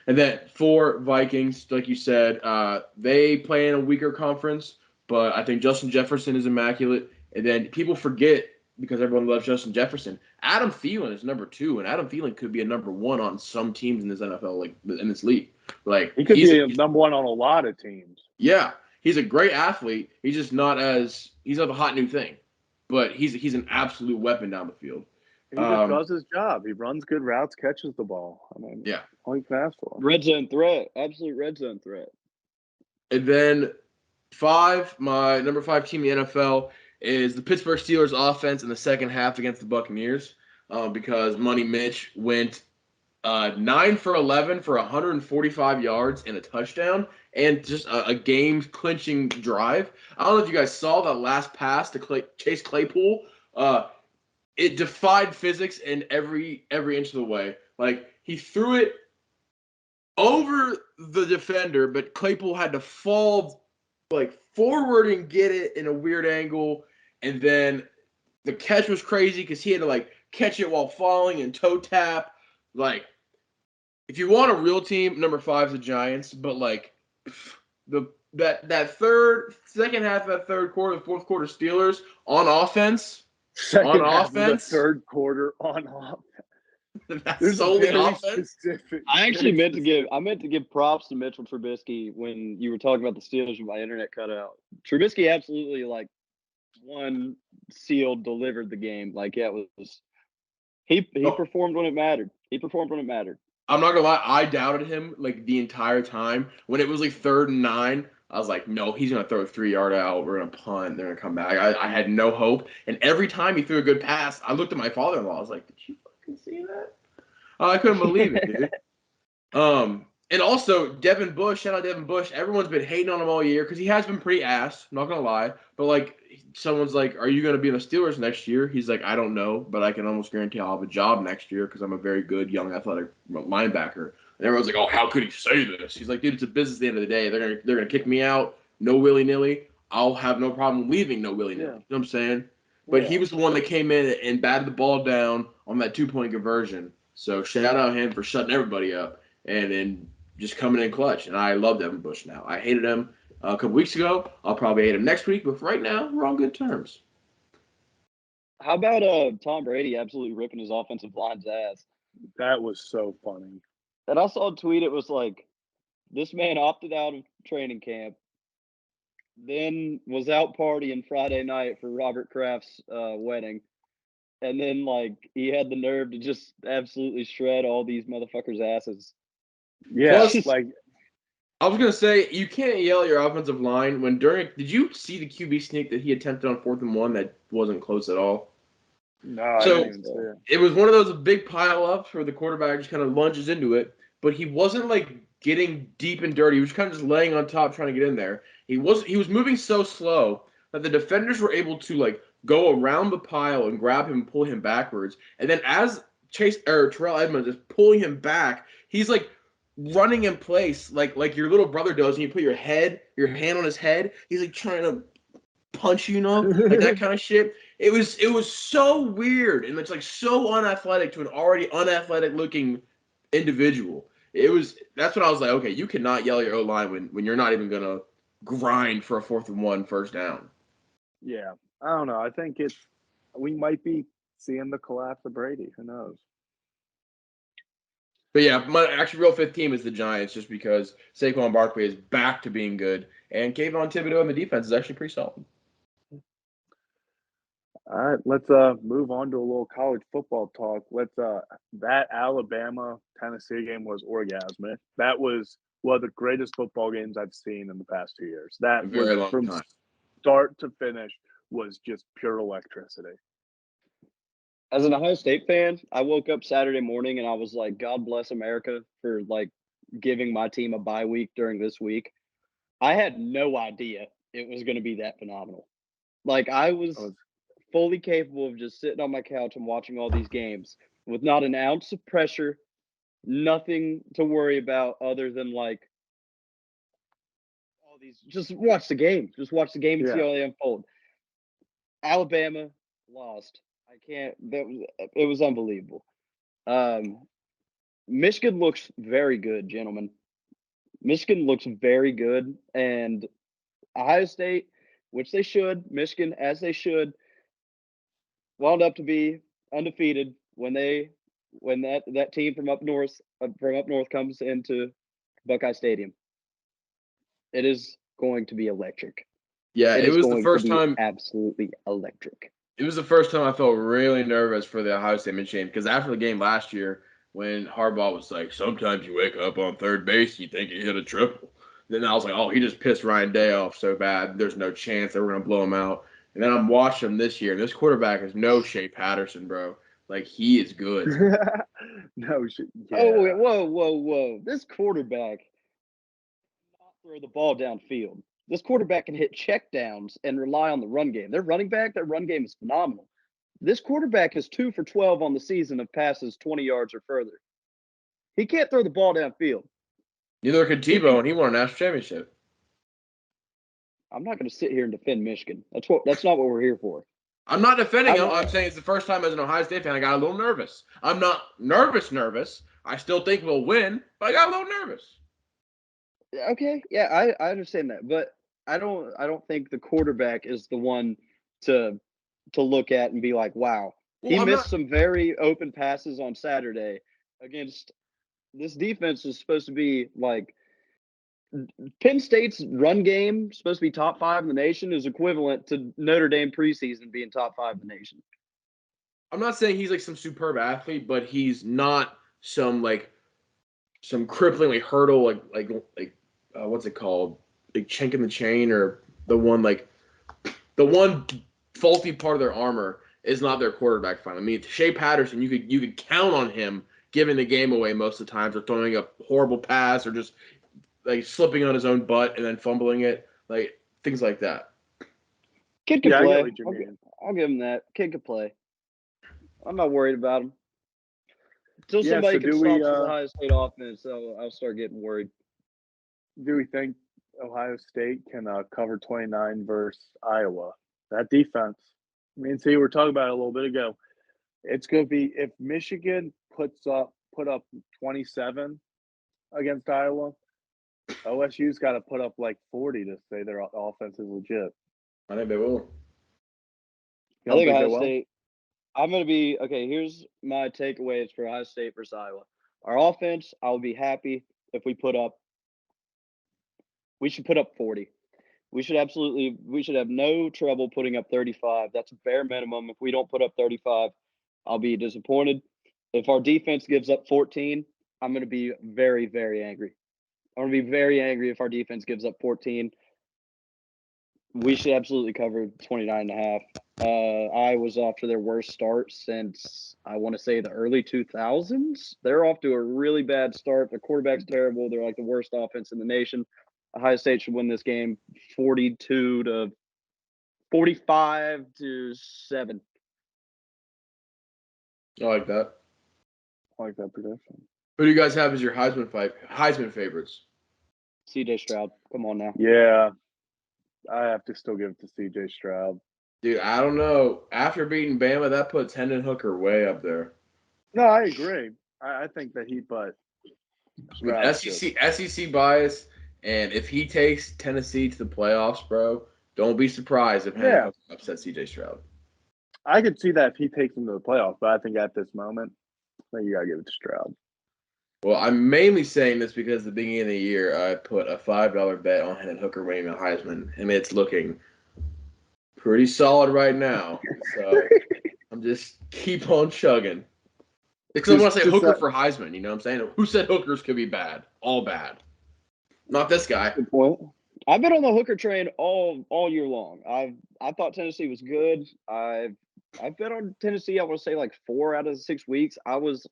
And then 4, Vikings, like you said, they play in a weaker conference, but I think Justin Jefferson is immaculate. And then people forget because everyone loves Justin Jefferson. Adam Thielen is number 2, and Adam Thielen could be a number 1 on some teams in this NFL, like in this league. Like he could be a number 1 on a lot of teams. Yeah, he's a great athlete. He's just not the hot new thing, but he's an absolute weapon down the field. He just does his job. He runs good routes, catches the ball. I mean, yeah, all you can ask for. Red zone threat, absolute red zone threat. And then 5, my number 5 team in the NFL is the Pittsburgh Steelers offense in the second half against the Buccaneers, because Money Mitch went 9 for 11 for 145 yards and a touchdown, and just a game-clinching drive. I don't know if you guys saw that last pass to Chase Claypool. It defied physics in every inch of the way. Like he threw it over the defender, but Claypool had to fall like forward and get it in a weird angle, and then the catch was crazy because he had to like catch it while falling and toe tap. Like if you want a real team, number 5 is the Giants, but like second half of that third quarter, the fourth quarter Steelers on offense. Second half of the third quarter on offense. That's There's a solely very offense. specific. I actually very meant to give props to Mitchell Trubisky when you were talking about the Steelers and my internet cut out. Trubisky absolutely like one sealed delivered the game. Like yeah, it was he Oh, performed when it mattered. He performed when it mattered. I'm not gonna lie, I doubted him like the entire time. When it was like 3rd and 9, I was like, no, he's gonna throw a 3-yard out. We're gonna punt. They're gonna come back. I had no hope. And every time he threw a good pass, I looked at my father-in-law. I was like, did you fucking see that? Oh, I couldn't believe it, dude. And also Devin Bush, shout out Devin Bush. Everyone's been hating on him all year because he has been pretty ass. I'm not gonna lie, but like someone's like, "Are you gonna be in the Steelers next year?" He's like, "I don't know, but I can almost guarantee I'll have a job next year because I'm a very good young athletic linebacker." And everyone's like, "Oh, how could he say this?" He's like, "Dude, it's a business at the end of the day. They're gonna kick me out, no willy nilly. I'll have no problem leaving, no willy nilly." Yeah. You know what I'm saying? But he Yeah. was the one that came in and batted the ball down on that 2-point conversion. So shout out him for shutting everybody up and then just coming in clutch. And I love Devin Bush now. I hated him a couple weeks ago. I'll probably hate him next week, but for right now, we're on good terms. How about Tom Brady absolutely ripping his offensive line's ass? That was so funny. And I saw a tweet. It was like this man opted out of training camp, then was out partying Friday night for Robert Kraft's wedding. And then, like, he had the nerve to just absolutely shred all these motherfuckers' asses. Yeah, Plus, like I was gonna say you can't yell at your offensive line when during. Did you see the QB sneak that he attempted on 4th and 1 that wasn't close at all? no, I So didn't even see it. it was one of those big pile ups where the quarterback just kind of lunges into it, but he wasn't like getting deep and dirty. He was kind of just laying on top trying to get in there. He was moving so slow that the defenders were able to like go around the pile and grab him and pull him backwards. And then as Terrell Edmonds is pulling him back, he's like running in place like your little brother does, and you put your hand on his head. He's like trying to punch you, like that kind of shit. It was so weird and it's like so unathletic to an already unathletic looking individual. That's what I was like, okay, you cannot yell at your O line when you're not even gonna grind for a 4th and 1 first down. Yeah, I don't know. I think we might be seeing the collapse of Brady. Who knows? But yeah, my actually real 5th team is the Giants just because Saquon Barkley is back to being good and Kayvon Thibodeau on the defense is actually pretty solid. All right, let's move on to a little college football talk. That Alabama Tennessee game was orgasmic. That was one of the greatest football games I've seen in the past 2 years. That A was very long from time. start to finish was just pure electricity. As an Ohio State fan, I woke up Saturday morning and I was like, God bless America for like giving my team a bye week during this week. I had no idea it was going to be that phenomenal. Like I was fully capable of just sitting on my couch and watching all these games with not an ounce of pressure, nothing to worry about other than like all these. Just watch the game. Just watch the game and see how they unfold. Alabama lost. I can't. It was unbelievable. Michigan looks very good, gentlemen. Michigan looks very good, and Ohio State, which they should, Michigan as they should, wound up to be undefeated when that team from up north comes into Buckeye Stadium. It is going to be electric. Yeah, It it is was the going first to be time. absolutely electric. It was the first time I felt really nervous for the Ohio State Michigan because after the game last year, when Harbaugh was like, "Sometimes you wake up on third base, you think you hit a triple." Then I was like, "Oh, he just pissed Ryan Day off so bad. There's no chance they were gonna blow him out." And then I'm watching him this year, and this quarterback is no Shea Patterson, bro. Like he is good. No shit. Yeah. Oh, whoa! This quarterback cannot throw the ball downfield. This quarterback can hit checkdowns and rely on the run game. Their run game is phenomenal. This quarterback is 2 for 12 on the season of passes 20 yards or further. He can't throw the ball downfield. Neither could Tebow, and he won a national championship. I'm not going to sit here and defend Michigan. That's not what we're here for. I'm not defending him. I'm saying it's the first time as an Ohio State fan I got a little nervous. I'm not nervous. I still think we'll win, but I got a little nervous. Okay, yeah, I understand that, but I don't think the quarterback is the one to look at and be like, wow, He I'm missed not. some very open passes on Saturday against this defense was supposed to be like Penn State's run game, supposed to be top 5 in the nation, is equivalent to Notre Dame preseason being top 5 in the nation. I'm not saying he's like some superb athlete, but he's not some cripplingly hurdle like what's it called? Like chink in the chain or the one faulty part of their armor is not their quarterback find. I mean, Shea Patterson, you could count on him giving the game away most of the times, or throwing a horrible pass, or just like slipping on his own butt and then fumbling it, like things like that. Kid can Yeah, I get play. what you mean. I'll give him that. Kid can play. I'm not worried about him. Until Yeah, somebody so can do stop we, the Ohio State offense, I'll start getting worried. Do we think Ohio State can cover 29 versus Iowa? That defense. I mean, see, we were talking about it a little bit ago. It's going to be if Michigan put up 27 against Iowa, OSU's got to put up like 40 to say their offense is legit. I think they will. You I don't think they Ohio will? State. I'm going to be okay. Here's my takeaways for Ohio State versus Iowa. Our offense, I'll be happy if we put up. We should put up 40. We should have no trouble putting up 35. That's a bare minimum. If we don't put up 35, I'll be disappointed. If our defense gives up 14, I'm going to be very, very angry. I'm going to be very angry if our defense gives up 14. We should absolutely cover 29.5. Iowa's off to their worst start since, I want to say, the early 2000s. They're off to a really bad start. Their quarterback's terrible. They're like the worst offense in the nation. Ohio State should win this game 42 to 45 to 7. I like that. I like that prediction. Who do you guys have as your Heisman favorites? CJ Stroud, come on now. Yeah, I have to still give it to CJ Stroud. Dude, I don't know. After beating Bama, that puts Hendon Hooker way up there. No, I agree. I think that but With Stroud's SEC bias, and if he takes Tennessee to the playoffs, bro, don't be surprised if Hendon Hooker upsets CJ Stroud. I could see that if he takes them to the playoffs, but I think at this moment, I think you gotta give it to Stroud. Well, I'm mainly saying this because at the beginning of the year, I put a $5 bet on Hendon Hooker winning the Heisman, and it's looking pretty solid right now. So I'm just keep on chugging. Because I want to say Hooker for Heisman, you know what I'm saying? Who said Hookers could be bad? All bad. Not this guy. Good point. I've been on the Hooker train all year long. I thought Tennessee was good. I've bet on Tennessee, I want to say like 4 out of the 6 weeks. I was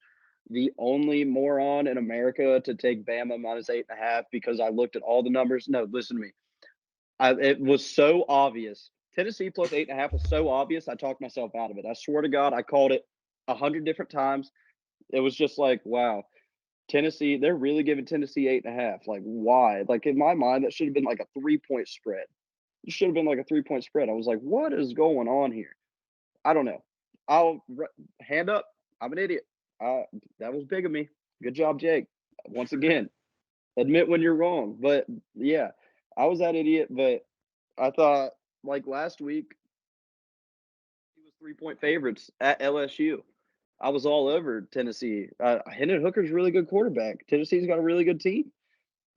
the only moron in America to take Bama minus 8.5 because I looked at all the numbers. No, listen to me. It was so obvious. Tennessee plus 8.5 was so obvious. I talked myself out of it. I swear to God, I called it 100 different times. It was just like, wow, Tennessee, they're really giving Tennessee 8.5. Like, why? Like, in my mind, that should have been like a 3-point spread. It should have been like a 3-point spread. I was like, what is going on here? I don't know. I'll hand up. I'm an idiot. That was big of me. Good job, Jake. Once again, admit when you're wrong. But yeah, I was that idiot. But I thought, like last week, he was 3-point favorites at LSU. I was all over Tennessee. Hendon Hooker's a really good quarterback. Tennessee's got a really good team.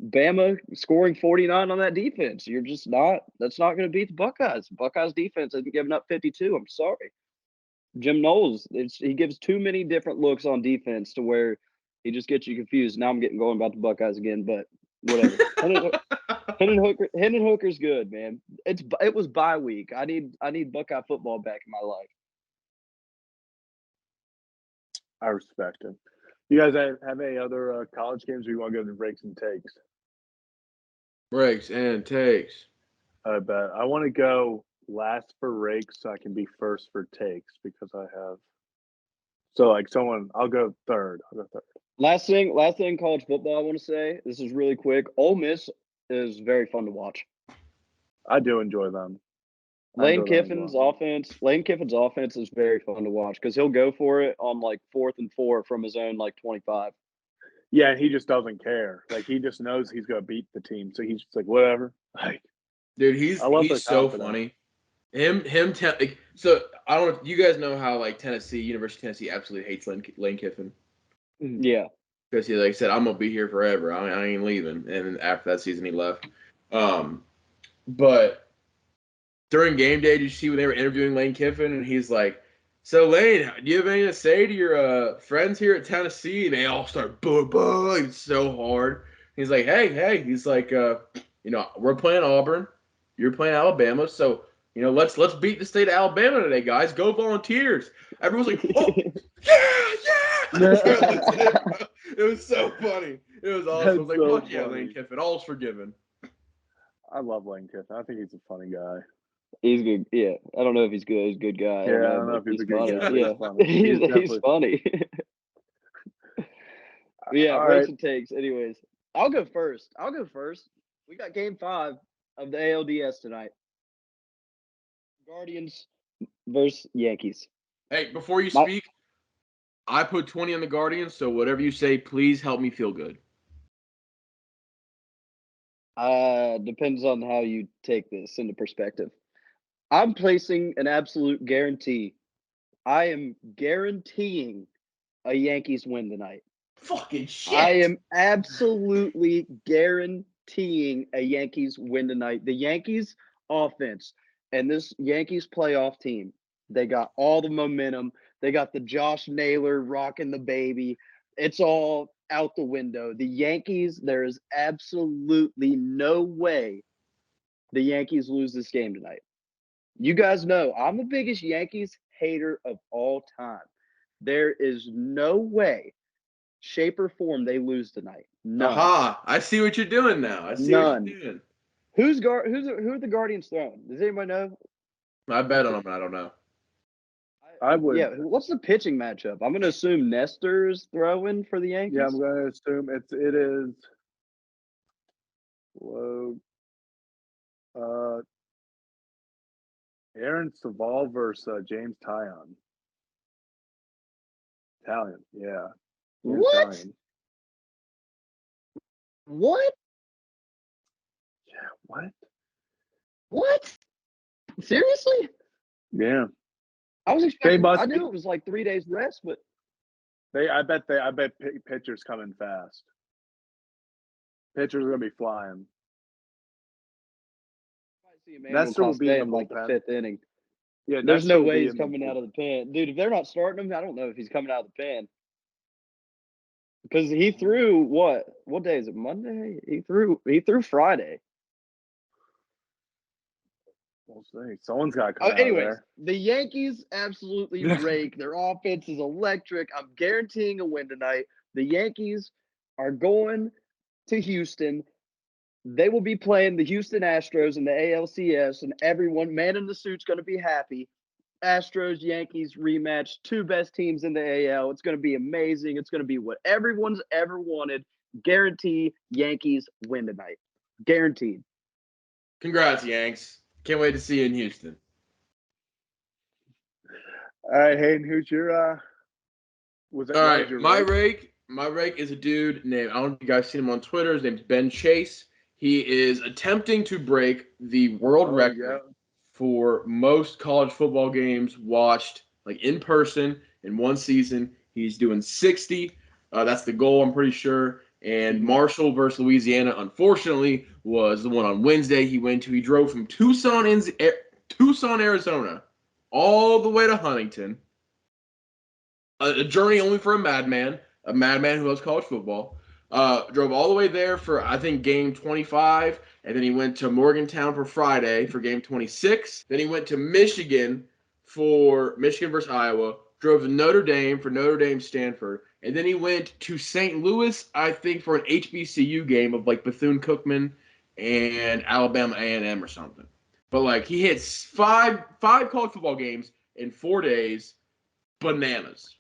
Bama scoring 49 on that defense. You're just not – that's not going to beat the Buckeyes. Buckeyes defense hasn't given up 52. I'm sorry. Jim Knowles, he gives too many different looks on defense to where he just gets you confused. Now I'm getting going about the Buckeyes again, but whatever. Hendon Hooker's good, man. It was bye week. I need Buckeye football back in my life. I respect it. You guys have any other college games, or you want to go to breaks and takes? Breaks and takes. I bet. I want to go last for rakes so I can be first for takes because I have. So, like, I'll go third. Last thing, college football I want to say, this is really quick. Ole Miss is very fun to watch. I do enjoy them. Lane Kiffin's offense is very fun to watch because he'll go for it on like 4th and 4 from his own like 25. Yeah, and he just doesn't care. Like, he just knows he's going to beat the team, so he's just like, whatever. Like, dude, he's so funny. So I don't know. You guys know how like University of Tennessee absolutely hates Lane Kiffin Yeah. because he like said, "I'm gonna be here forever. I ain't leaving." And after that season, he left. But during game day, did you see when they were interviewing Lane Kiffin and he's like, "So Lane, do you have anything to say to your friends here at Tennessee?" And they all start booing so hard. He's like, "Hey," he's like, we're playing Auburn, you're playing Alabama, so let's beat the state of Alabama today, guys. Go Volunteers!" Everyone's like, "Oh, yeah!" It was so funny. It was awesome. I was like, so "Fuck yeah, funny. Lane Kiffin, all's forgiven." I love Lane Kiffin. I think he's a funny guy. He's good. Yeah. I don't know if he's good. He's a good guy. I don't know if he's a good funny. guy. But Yeah. he's funny. He's funny. Yeah, All breaks right. and takes. Anyways, I'll go first. We got game 5 of the ALDS tonight. Guardians versus Yankees. Hey, before you speak, I put 20 on the Guardians, so whatever you say, please help me feel good. Depends on how you take this into perspective. I'm placing an absolute guarantee. I am guaranteeing a Yankees win tonight. Fucking shit. I am absolutely guaranteeing a Yankees win tonight. The Yankees offense and this Yankees playoff team, they got all the momentum. They got the Josh Naylor rocking the baby. It's all out the window. The Yankees, there is absolutely no way the Yankees lose this game tonight. You guys know I'm the biggest Yankees hater of all time. There is no way, shape, or form they lose tonight. None. Aha! I see what you're doing now. I see what you're doing. Who are the Guardians throwing? Does anybody know? I bet on them, but I don't know. I would. Yeah. What's the pitching matchup? I'm going to assume Nestor's throwing for the Yankees. Yeah, I'm going to assume it is. Low. Aaron Saval versus James Tyon. Italian, yeah. What? Italian. What? Yeah, what? What? Seriously? Yeah. I was expecting. I be- knew it was like 3 days rest, but I bet pitchers coming fast. Pitchers are gonna be flying. Nestor will be in the like the bullpen. 5th inning. Yeah, there's Nestor no will way be he's in the coming out of the pen, dude. If they're not starting him, I don't know if he's coming out of the pen because he threw what? What day is it? Monday? He threw Friday. We'll see. Someone's got to come out Anyways, there. the Yankees absolutely rake. Their offense is electric. I'm guaranteeing a win tonight. The Yankees are going to Houston. They will be playing the Houston Astros in the ALCS, and everyone, man in the suit's going to be happy. Astros, Yankees rematch, 2 best teams in the AL. It's going to be amazing. It's going to be what everyone's ever wanted. Guarantee Yankees win tonight. Guaranteed. Congrats, Yanks. Can't wait to see you in Houston. All right, Hayden, who's your was it? All right, my rake is a dude named, I don't know if you guys seen him on Twitter. His name's Ben Chase. He is attempting to break the world record for most college football games watched like in person in one season. He's doing 60. That's the goal, I'm pretty sure. And Marshall versus Louisiana, unfortunately, was the one on Wednesday he went to. He drove from Tucson, Arizona, all the way to Huntington. A journey only for a madman who loves college football. Drove all the way there for, I think, game 25, and then he went to Morgantown for Friday for game 26. Then he went to Michigan for Michigan versus Iowa, drove to Notre Dame for Notre Dame Stanford, and then he went to St. Louis, I think, for an HBCU game of like Bethune-Cookman and Alabama A&M or something. But like he hits five college football games in 4 days. Bananas.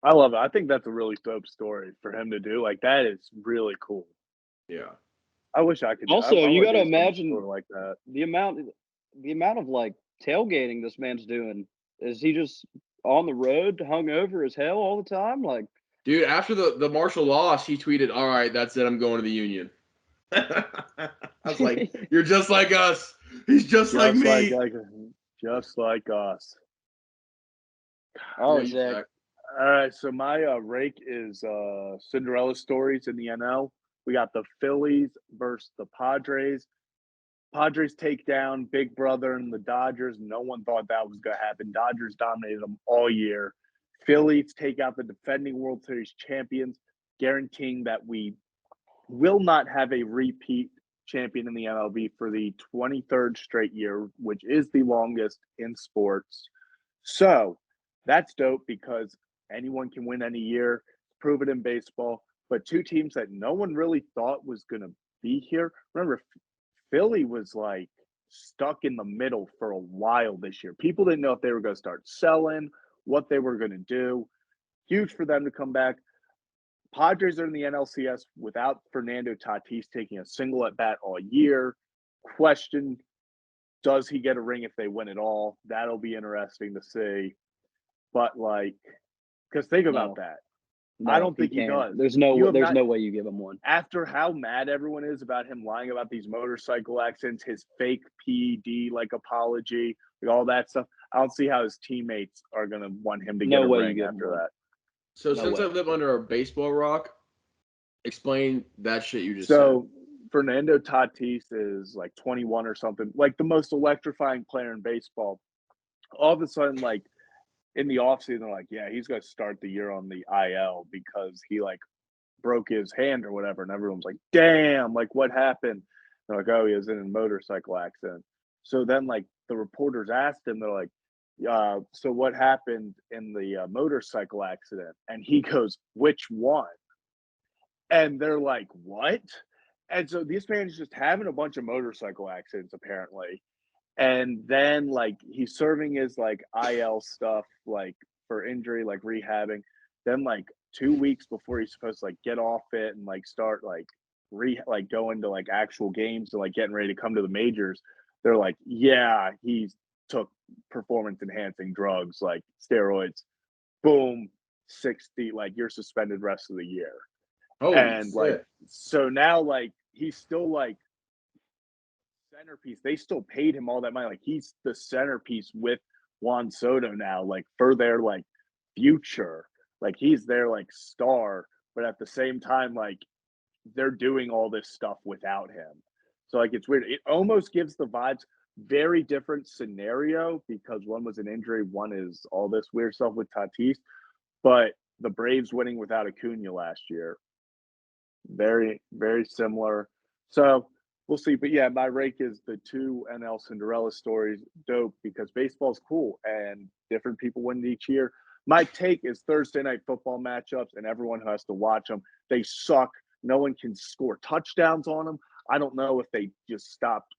I love it. I think that's a really dope story for him to do. Like that is really cool. Yeah. I wish I could. Also, you got to do something imagine like that. the amount of like tailgating this man's doing. Is he just on the road, hungover as hell all the time? Like, dude, after the Marshall loss, he tweeted, "All right, that's it. I'm going to the Union." I was like, "You're just like us. He's just like me. Just like us. Oh, Yeah, Zach. Zach. All right, so my rake is Cinderella stories in the NL. We got the Phillies versus the Padres. Padres take down Big Brother and the Dodgers. No one thought that was going to happen. Dodgers dominated them all year. Phillies take out the defending World Series champions, guaranteeing that we will not have a repeat champion in the MLB for the 23rd straight year, which is the longest in sports. So that's dope because anyone can win any year. Prove it in baseball. But two teams that no one really thought was going to be here. Remember, Philly was like stuck in the middle for a while this year. People didn't know if they were going to start selling, what they were going to do. Huge for them to come back. Padres are in the NLCS without Fernando Tatis taking a single at bat all year. Question, does he get a ring if they win it all? That'll be interesting to see. But because think about that. No, I don't think he can't. does. There's no way you give him one. After how mad everyone is about him lying about these motorcycle accidents, his fake PED apology, all that stuff, I don't see how his teammates are going to want him to get a ring after that. So since I live under a baseball rock, explain that shit you just said. Fernando Tatis is 21 or something, the most electrifying player in baseball. All of a sudden, in the offseason, they're yeah, he's going to start the year on the IL because he broke his hand or whatever. And everyone's damn, what happened? They're oh, he was in a motorcycle accident. So then the reporters asked him, they're so what happened in the motorcycle accident? And he goes, which one? And they're what? And so this man is just having a bunch of motorcycle accidents apparently. And then he's serving his IL stuff for injury, rehabbing. Then 2 weeks before he's supposed to get off it and start going to actual games and getting ready to come to the majors, they're yeah, he took performance enhancing drugs steroids. Boom, 60, you're suspended rest of the year. Oh, and shit. So now he's still centerpiece. They still paid him all that money. He's the centerpiece with Juan Soto now, for their future. He's their star, but at the same time, they're doing all this stuff without him. So it's weird. It almost gives the vibes very different scenario because one was an injury, one is all this weird stuff with Tatis. But the Braves winning without Acuna last year, very, very similar. So we'll see. But yeah, my rake is the two NL Cinderella stories. Dope because baseball's cool and different people win each year. My take is Thursday night football matchups and everyone who has to watch them. They suck. No one can score touchdowns on them. I don't know if they just stopped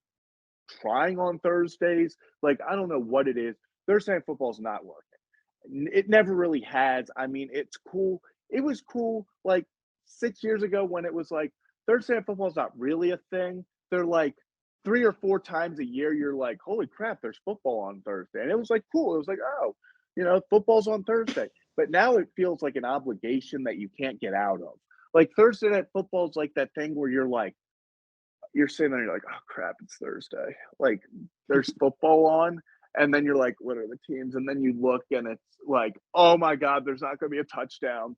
trying on Thursdays. I don't know what it is. Thursday night football is not working. It never really has. I mean, it's cool. It was cool 6 years ago when it was Thursday night football is not really a thing. They're 3 or 4 times a year. You're holy crap, there's football on Thursday. And it was cool. It was oh, football's on Thursday. But now it feels like an obligation that you can't get out of. Thursday night football is that thing where you're sitting there, you're oh crap, it's Thursday. There's football on. And then you're what are the teams? And then you look and it's oh my God, there's not going to be a touchdown.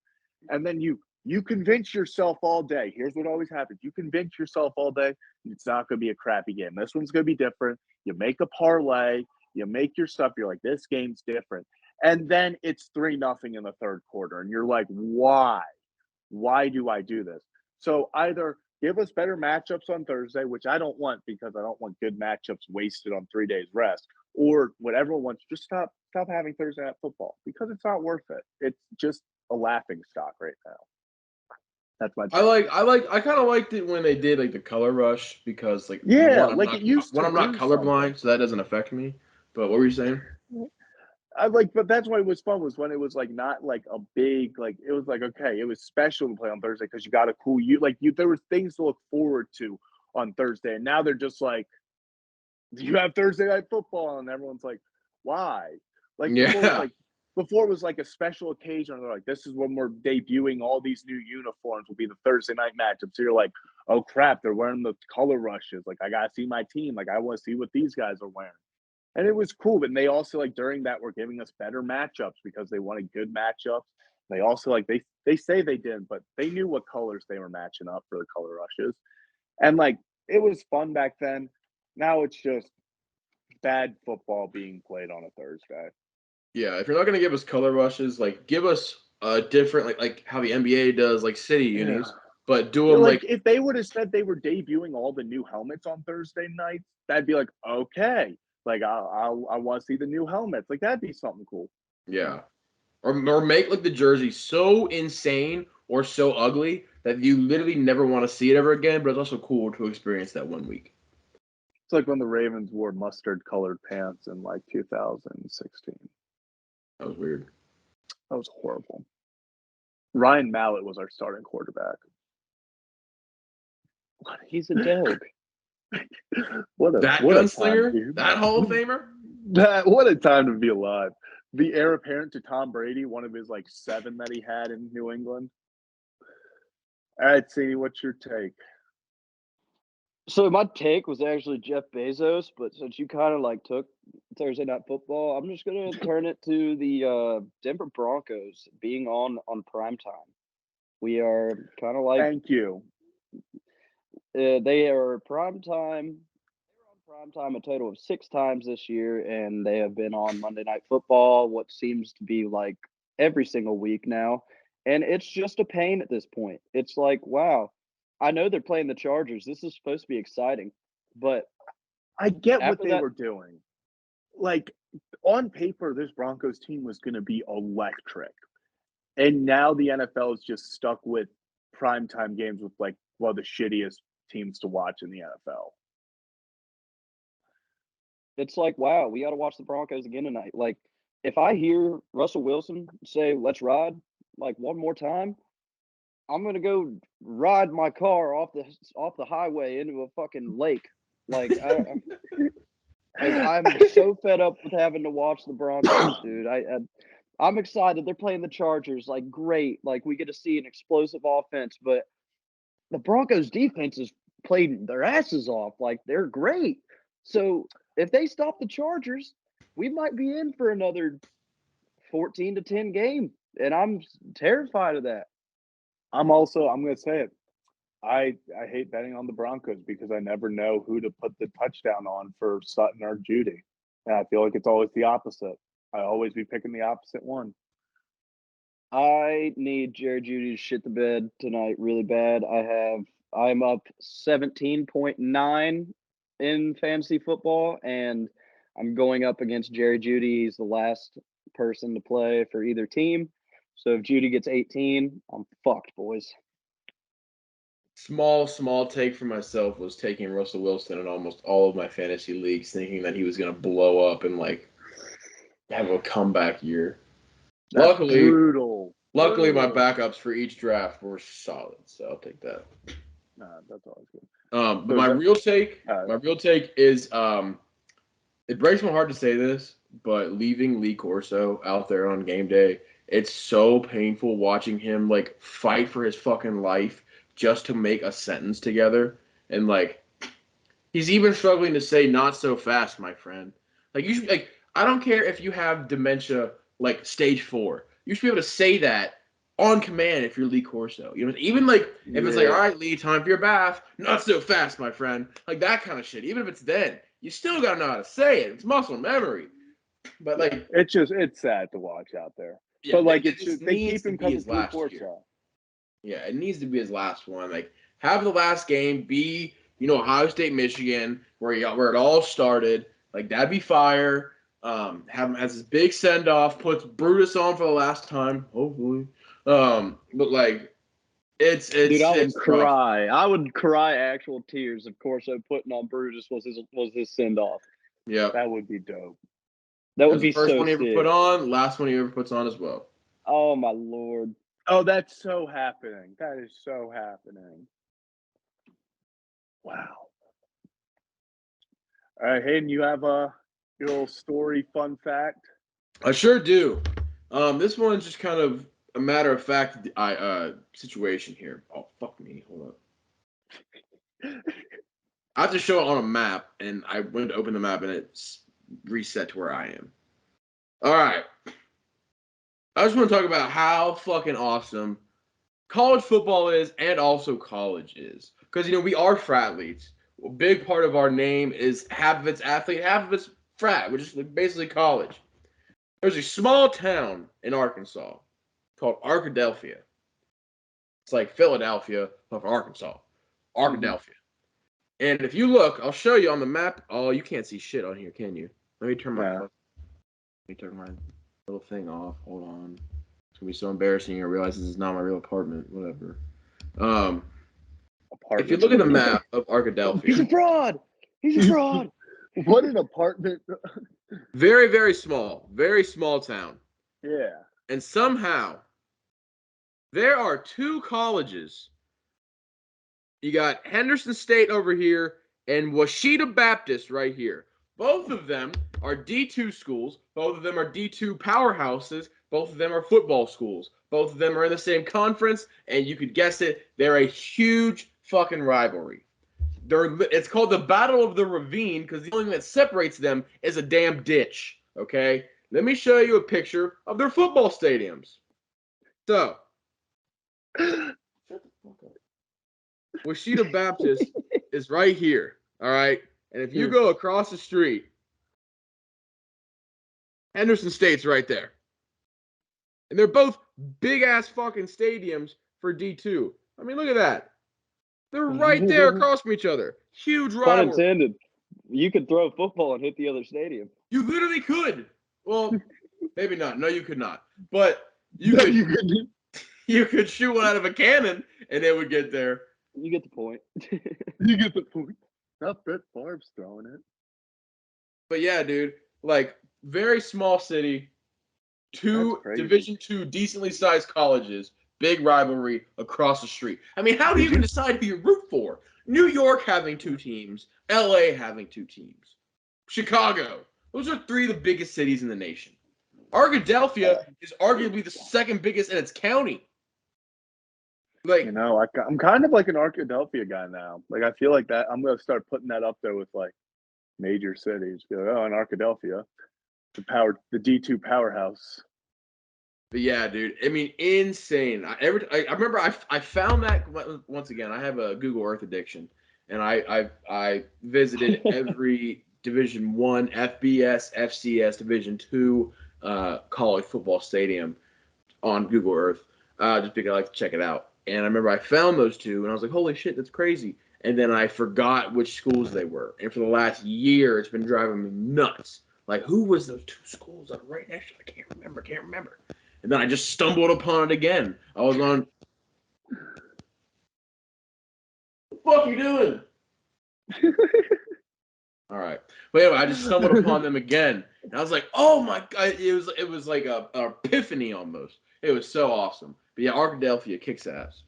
And then you convince yourself all day. Here's what always happens. You convince yourself all day it's not going to be a crappy game. This one's going to be different. You make a parlay. You make your stuff. You're this game's different. And then it's 3-0 in the third quarter. And you're why? Why do I do this? So either give us better matchups on Thursday, which I don't want because I don't want good matchups wasted on 3 days rest, or what everyone wants, just stop having Thursday night football because it's not worth it. It's just a laughing stock right now. That's my take. I kind of liked it when they did the color rush because it used to. When I'm not colorblind, so that doesn't affect me. But what were you saying? But that's why it was fun was when it was not a big it was okay, it was special to play on Thursday because you got a cool there were things to look forward to on Thursday, and now they're just you have Thursday night football, and everyone's why? Yeah. before it was like a special occasion. They're like, this is when we're debuting all these new uniforms. Will be the Thursday night matchup. So you're like, oh crap, they're wearing the color rushes. Like I gotta see my team. Like I want to see what these guys are wearing. And it was cool. But they also like during that were giving us better matchups because they wanted good matchups. They also like they say they did, but they knew what colors they were matching up for the color rushes. And like it was fun back then. Now it's just bad football being played on a Thursday. Yeah, if you're not gonna give us color rushes, like give us a different like how the NBA does, like city unis, but do them like if they would have said they were debuting all the new helmets on Thursday nights, that'd be like okay, like I want to see the new helmets, like that'd be something cool. Yeah, or make like the jersey so insane or so ugly that you literally never want to see it ever again. But it's also cool to experience that 1 week. It's like when the Ravens wore mustard colored pants in like 2016. That was weird. That was horrible. Ryan Mallett was our starting quarterback. He's a dog. What a gunslinger, that Hall of Famer. What a time to be alive. The heir apparent to Tom Brady, one of his like 7 that he had in New England. All right, Sadie, what's your take? So my take was actually Jeff Bezos, but since you kind of like took Thursday Night Football, I'm just gonna turn it to the Denver Broncos being on primetime. We are kind of like Thank you. They are primetime. They were on primetime a total of 6 times this year, and they have been on Monday Night Football, what seems to be like every single week now. And it's just a pain at this point. It's like, wow, I know they're playing the Chargers. This is supposed to be exciting, but I get what after they that- were doing. Like on paper, this Broncos team was going to be electric. And now the NFL is just stuck with primetime games with like one of the shittiest teams to watch in the NFL. it's like, wow, we got to watch the Broncos again tonight. Like, if I hear Russell Wilson say, let's ride, like one more time, I'm gonna go ride my car off the highway into a fucking lake. Like I'm so fed up with having to watch the Broncos, dude. I'm excited. They're playing the Chargers. Like great. Like we get to see an explosive offense, but the Broncos defense has played their asses off. Like they're great. So if they stop the Chargers, we might be in for another 14-10 game, and I'm terrified of that. I'm going to say it. I hate betting on the Broncos because I never know who to put the touchdown on for Sutton or Judy. And I feel like it's always the opposite. I always be picking the opposite one. I need Jerry Judy to shit the bed tonight really bad. I'm up 17.9 in fantasy football, and I'm going up against Jerry Judy. He's the last person to play for either team. So if Judy gets 18, I'm fucked, boys. Small take for myself was taking Russell Wilson in almost all of my fantasy leagues, thinking that he was going to blow up and like have a comeback year. That's brutal. Luckily, my backups for each draft were solid, so I'll take that. That's always good. But my real take is it breaks my heart to say this, but leaving Lee Corso out there on game day, it's so painful watching him like fight for his fucking life just to make a sentence together, and like he's even struggling to say "not so fast, my friend." Like you should like I don't care if you have dementia like stage 4, you should be able to say that on command if you're Lee Corso. You know, even like if it's like, all right, Lee, time for your bath. Not so fast, my friend. Like that kind of shit. Even if it's then, you still gotta know how to say it. It's muscle memory. But like, it's sad to watch out there. Yeah, but like they keep him coming through Corso. Yeah, it needs to be his last one. Like have the last game be Ohio State, Michigan, where it all started. Like that'd be fire. Have him as his big send off, puts Brutus on for the last time, hopefully. But like it's Dude, I would cry. I would cry actual tears if Corso putting on Brutus was his send off. Yeah, that would be dope. That would be the first so one he ever sick. put on, last one he ever puts on as well. Oh my lord. Oh, that's so happening. That is so happening. Wow. All right, Hayden, you have a little story fun fact? I sure do. This one's just kind of a matter of fact situation here. Oh, fuck me. Hold up. I have to show it on a map, and I went to open the map, and it's reset to where I am. All right. I just want to talk about how fucking awesome college football is and also college is. Because, we are frathletes. A big part of our name is half of it's athlete, half of it's frat, which is basically college. There's a small town in Arkansas called Arkadelphia. It's like Philadelphia, but for Arkansas. Arkadelphia. And if you look, I'll show you on the map. Oh, you can't see shit on here, can you? Let me turn my little thing off. Hold on. It's gonna be so embarrassing. I realize this is not my real apartment. Whatever. If you look at the map of Arkadelphia, He's a fraud. He's a fraud. What an apartment. very, very small town. Yeah. And somehow there are two colleges. You got Henderson State over here and Washita Baptist right here. Both of them are D2 schools. Both of them are D2 powerhouses. Both of them are football schools. Both of them are in the same conference, and you could guess it, they're a huge fucking rivalry. It's called the Battle of the Ravine because the only thing that separates them is a damn ditch, okay? Let me show you a picture of their football stadiums. So, shut the fuck up. Washita Baptist is right here, all right? And if you go across the street, Henderson State's right there. And they're both big-ass fucking stadiums for D2. I mean, look at that. They're right there across from each other. Huge rivalry. Pun intended. You could throw a football and hit the other stadium. You literally could. Well, maybe not. No, you could not. But you could shoot one out of a cannon, and it would get there. You get the point. You get the point. Not Brett Favre's throwing it. But yeah, dude, like very small city, two Division II decently sized colleges, big rivalry across the street. I mean, how do you even decide who you root for? New York having two teams, LA having two teams, Chicago. Those are three of the biggest cities in the nation. Arkadelphia is arguably the second biggest in its county. Like, I'm kind of like an Arkadelphia guy now. Like, I feel like that. I'm gonna start putting that up there with like major cities. Be like, oh, in Arkadelphia, the D2 powerhouse. But yeah, dude. I mean, insane. I remember I found that once again. I have a Google Earth addiction, and I visited every Division I, FBS, FCS, Division II college football stadium on Google Earth, just because I like to check it out. And I remember I found those two, and I was like, holy shit, that's crazy. And then I forgot which schools they were. And for the last year, it's been driving me nuts. Like, who was those two schools that were right next to me? I can't remember. And then I just stumbled upon it again. I was on. What the fuck are you doing? All right. But anyway, I just stumbled upon them again. And I was like, oh my God. It was like an epiphany almost. It was so awesome. But yeah, Arkadelphia kicks ass.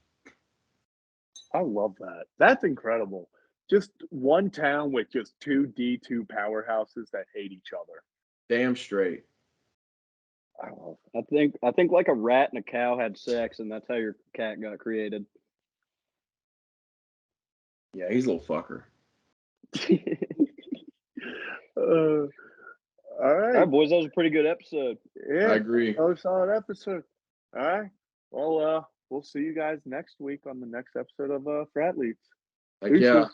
I love that. That's incredible. Just one town with just two D2 powerhouses that hate each other. Damn straight. I love it. I think like a rat and a cow had sex, and that's how your cat got created. Yeah, he's a little fucker. All right. All right, boys, that was a pretty good episode. Yeah, I agree. Another solid episode. All right. Well, we'll see you guys next week on the next episode of Frathletes. Like, yeah.